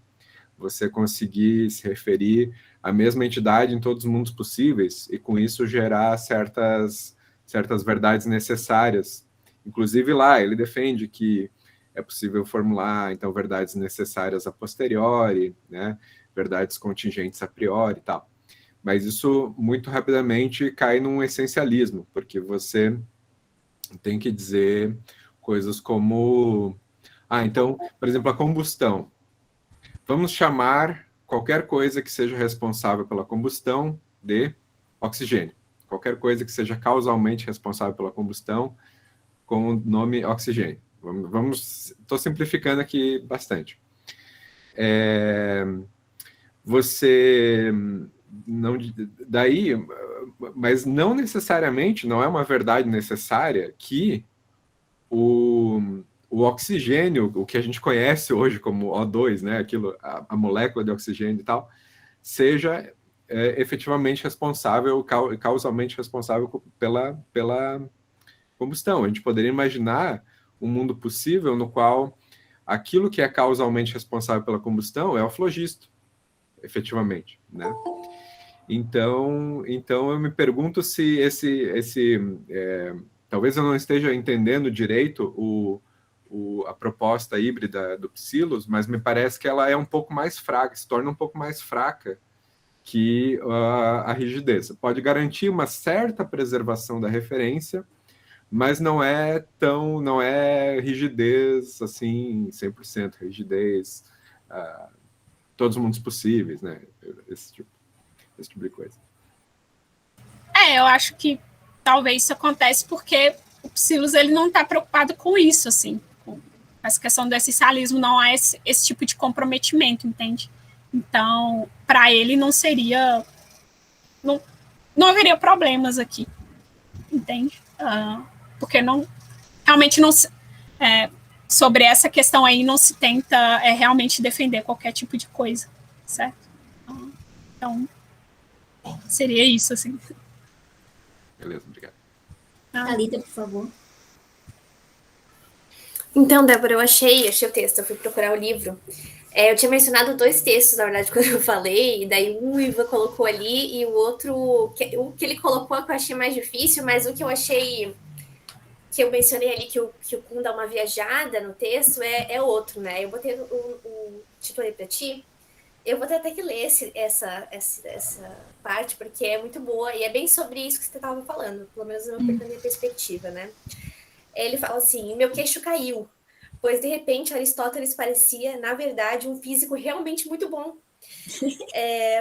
Você conseguir se referir à mesma entidade em todos os mundos possíveis e, com isso, gerar certas verdades necessárias. Inclusive, lá, ele defende que é possível formular, então, verdades necessárias a posteriori, né? Verdades contingentes a priori e tal. Mas isso, muito rapidamente, cai num essencialismo, porque você tem que dizer coisas como... então, por exemplo, a combustão. Vamos chamar qualquer coisa que seja responsável pela combustão de oxigênio. Qualquer coisa que seja causalmente responsável pela combustão com o nome oxigênio. Estou simplificando aqui bastante. Mas não necessariamente, não é uma verdade necessária que o oxigênio, o que a gente conhece hoje como O2, né, a molécula de oxigênio e tal, seja efetivamente responsável, causalmente responsável pela combustão. A gente poderia imaginar um mundo possível no qual aquilo que é causalmente responsável pela combustão é o flogisto, efetivamente, né? Então eu me pergunto se talvez eu não esteja entendendo direito a proposta híbrida do Psilos, mas me parece que ela é um pouco mais fraca, se torna um pouco mais fraca que a rigidez. Pode garantir uma certa preservação da referência, mas não é rigidez assim, 100%, rigidez, todos os mundos possíveis, né? Esse tipo de coisa. Eu acho que talvez isso acontece porque o Psilos ele não está preocupado com isso, assim, com essa questão do essencialismo, não há esse tipo de comprometimento, entende? Então, para ele não seria, não haveria problemas aqui, entende? Porque realmente não sobre essa questão aí não se tenta realmente defender qualquer tipo de coisa, certo? Então, seria isso, assim. Beleza, obrigado. Thalita, por favor. Então, Débora, eu achei o texto, eu fui procurar o livro. Eu tinha mencionado 2 textos, na verdade, quando eu falei, e daí o Ivan colocou ali, e o outro, o que ele colocou que eu achei mais difícil, mas o que eu achei, que eu mencionei ali, que o Kuhn dá uma viajada no texto, é outro, né? Eu botei o título aí pra ti. Eu vou ter até que ler essa parte, porque é muito boa, e é bem sobre isso que você estava falando, pelo menos na minha perspectiva, né? Ele fala assim: meu queixo caiu, pois de repente Aristóteles parecia, na verdade, um físico realmente muito bom,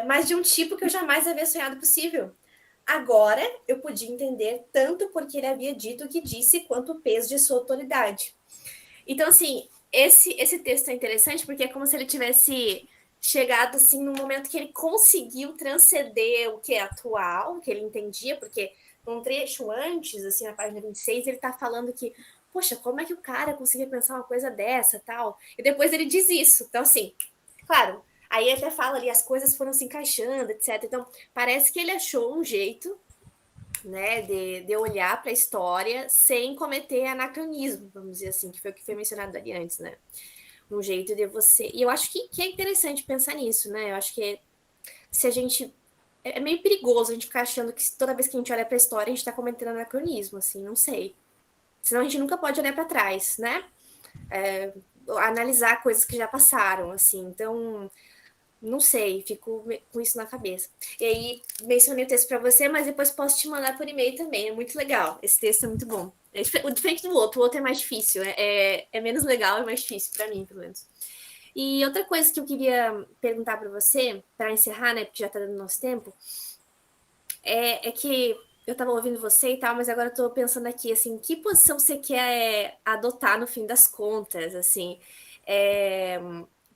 Mas de um tipo que eu jamais havia sonhado possível. Agora, eu podia entender tanto porque ele havia dito o que disse, quanto o peso de sua autoridade. Então, assim, esse texto é interessante porque é como se ele tivesse chegado, assim, num momento que ele conseguiu transcender o que é atual, o que ele entendia, porque um trecho antes, assim, na página 26, ele tá falando que, poxa, como é que o cara conseguia pensar uma coisa dessa, tal? E depois ele diz isso. Então, assim, claro, aí até fala ali, as coisas foram se encaixando, etc. Então, parece que ele achou um jeito, né, de olhar para a história sem cometer anacronismo, vamos dizer assim, que foi o que foi mencionado ali antes, né? Um jeito de você... E eu acho que é interessante pensar nisso, né? Eu acho que se a gente... É meio perigoso a gente ficar achando que toda vez que a gente olha para a história, a gente está cometendo anacronismo, assim, não sei. Senão a gente nunca pode olhar para trás, né? Analisar coisas que já passaram, assim. Então, não sei, fico com isso na cabeça. E aí, mencionei o texto para você, mas depois posso te mandar por e-mail também. É muito legal. Esse texto é muito bom. É diferente do outro. O outro é mais difícil. É menos legal e mais difícil, para mim, pelo menos. E outra coisa que eu queria perguntar para você, para encerrar, né, porque já está dando nosso tempo, é que eu estava ouvindo você e tal, mas agora eu estou pensando aqui, assim, que posição você quer adotar no fim das contas, assim,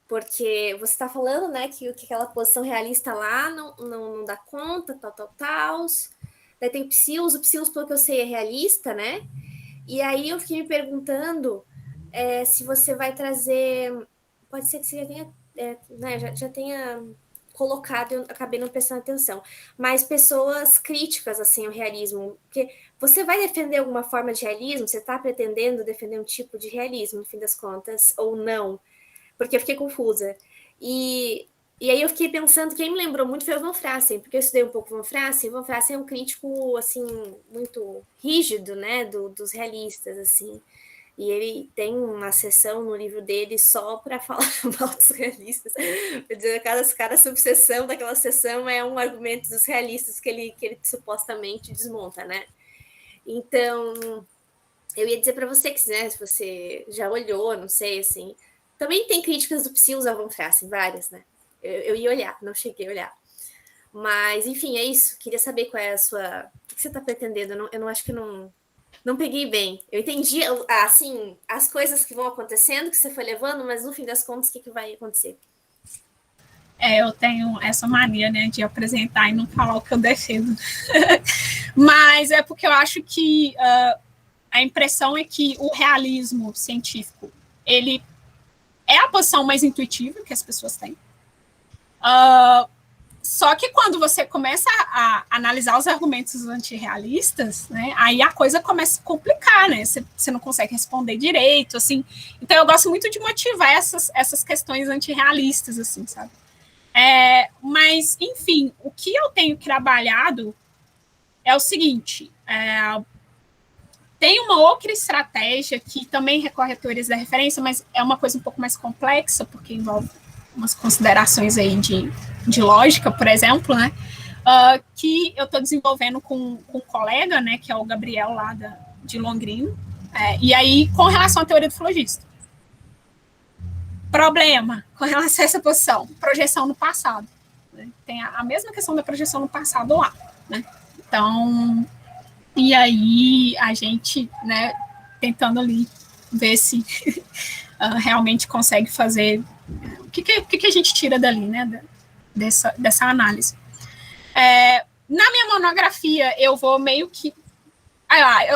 porque você está falando, né, que aquela posição realista lá não dá conta, tal. Daí tem o Psilos, pelo que eu sei, é realista, né? E aí eu fiquei me perguntando se você vai trazer... Pode ser que você já tenha, né, já tenha colocado, eu acabei não prestando atenção, mas pessoas críticas, assim, ao realismo. Porque você vai defender alguma forma de realismo? Você está pretendendo defender um tipo de realismo, no fim das contas, ou não? Porque eu fiquei confusa. E aí eu fiquei pensando, quem me lembrou muito foi o Von Frassen, porque eu estudei um pouco o Von Frassen. O Von Frassen é um crítico, assim, muito rígido, né, dos realistas, assim. E ele tem uma seção no livro dele só para falar mal dos realistas. Quer dizer, cada subseção daquela seção é um argumento dos realistas que ele supostamente desmonta, né? Então, eu ia dizer para você que, né, se você já olhou, não sei, assim... Também tem críticas do Psilos ao Von Frassen, várias, né? Eu ia olhar, não cheguei a olhar. Mas, enfim, é isso. Queria saber qual é a sua... O que você está pretendendo? Eu não acho que não peguei bem. Eu entendi, assim, as coisas que vão acontecendo, que você foi levando, mas no fim das contas, o que vai acontecer? Eu tenho essa mania, né, de apresentar e não falar o que eu defendo. Mas é porque eu acho que a impressão é que o realismo científico, ele é a posição mais intuitiva que as pessoas têm. Só que quando você começa a analisar os argumentos antirrealistas, né, aí a coisa começa a complicar, né? Você não consegue responder direito, assim. Então eu gosto muito de motivar essas questões antirrealistas, assim, sabe? Mas, enfim, o que eu tenho trabalhado é o seguinte: tem uma outra estratégia que também recorre a teorias da referência, mas é uma coisa um pouco mais complexa, porque envolve umas considerações aí de lógica, por exemplo, né, que eu estou desenvolvendo com um colega, né, que é o Gabriel, lá de Londrina, e aí, com relação à teoria do flogista. Problema com relação a essa posição, projeção no passado. Né, tem a mesma questão da projeção no passado lá, né, então, e aí a gente, né, tentando ali ver se realmente consegue fazer... O que a gente tira dali, né, dessa análise. Na minha monografia, eu vou meio que...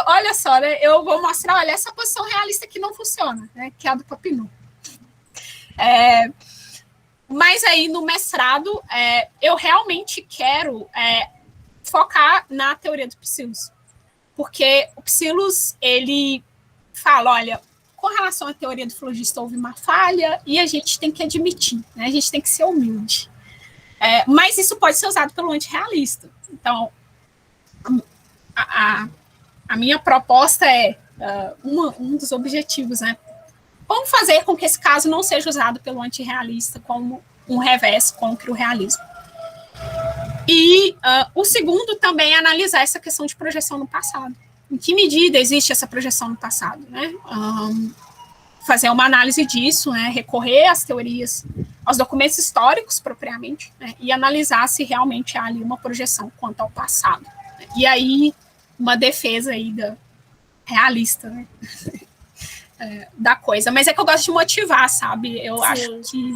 olha só, né, eu vou mostrar, olha, essa posição realista que não funciona, né, que é a do Papineau. Mas aí, no mestrado, eu realmente quero focar na teoria do Psilos. Porque o Psilos, ele fala, olha... Com relação à teoria do flogista, houve uma falha e a gente tem que admitir, né? A gente tem que ser humilde. Mas isso pode ser usado pelo antirrealista. Então, a minha proposta um dos objetivos, né? Como fazer com que esse caso não seja usado pelo antirrealista como um revés contra o realismo. E o segundo também é analisar essa questão de projeção no passado. Em que medida existe essa projeção no passado, né? fazer uma análise disso, né, recorrer às teorias, aos documentos históricos propriamente, né, e analisar se realmente há ali uma projeção quanto ao passado. Né, e aí, uma defesa aí realista, né, da coisa. Mas é que eu gosto de motivar, sabe? Eu acho que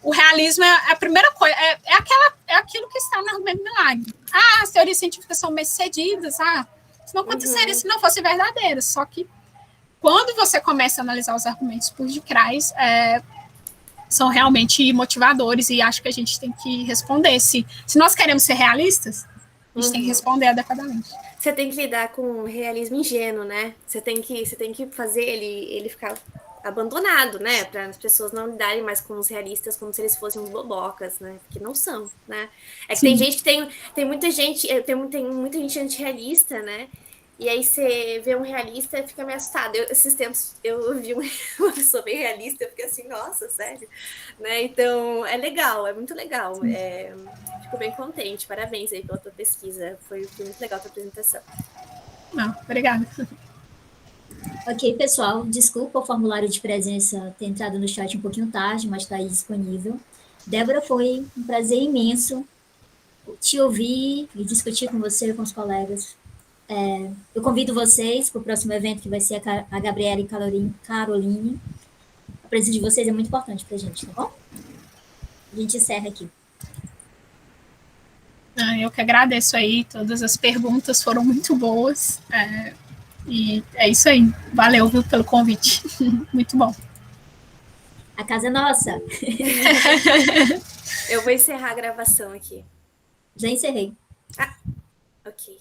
o realismo é a primeira coisa, é aquilo que está no argumento do milagre. As teorias científicas são bem-sucedidas, isso não aconteceria se não fosse verdadeiro, só que quando você começa a analisar os argumentos por detrás, são realmente motivadores, e acho que a gente tem que responder. Se nós queremos ser realistas, a gente tem que responder adequadamente. Você tem que lidar com o realismo ingênuo, né? Você tem que fazer ele ficar abandonado, né? Para as pessoas não lidarem mais com os realistas como se eles fossem uns bobocas, né? Porque não são, né? É que tem gente que tem muita gente antirrealista, né? E aí você vê um realista e fica meio assustado. Esses tempos eu vi uma pessoa bem realista, eu fiquei assim, nossa, sério? Né? Então, é legal, é muito legal. Fico bem contente, parabéns aí pela tua pesquisa. Foi muito legal a tua apresentação. Obrigada. Ok, pessoal, desculpa o formulário de presença ter entrado no chat um pouquinho tarde, mas está aí disponível. Débora, foi um prazer imenso te ouvir e discutir com você e com os colegas. Eu convido vocês para o próximo evento, que vai ser a Gabriela e Caroline. A presença de vocês é muito importante para a gente, tá bom? A gente encerra aqui. Eu que agradeço aí, todas as perguntas foram muito boas. E é isso aí. Valeu, viu, pelo convite. Muito bom. A casa é nossa. Eu vou encerrar a gravação aqui. Já encerrei. Ok.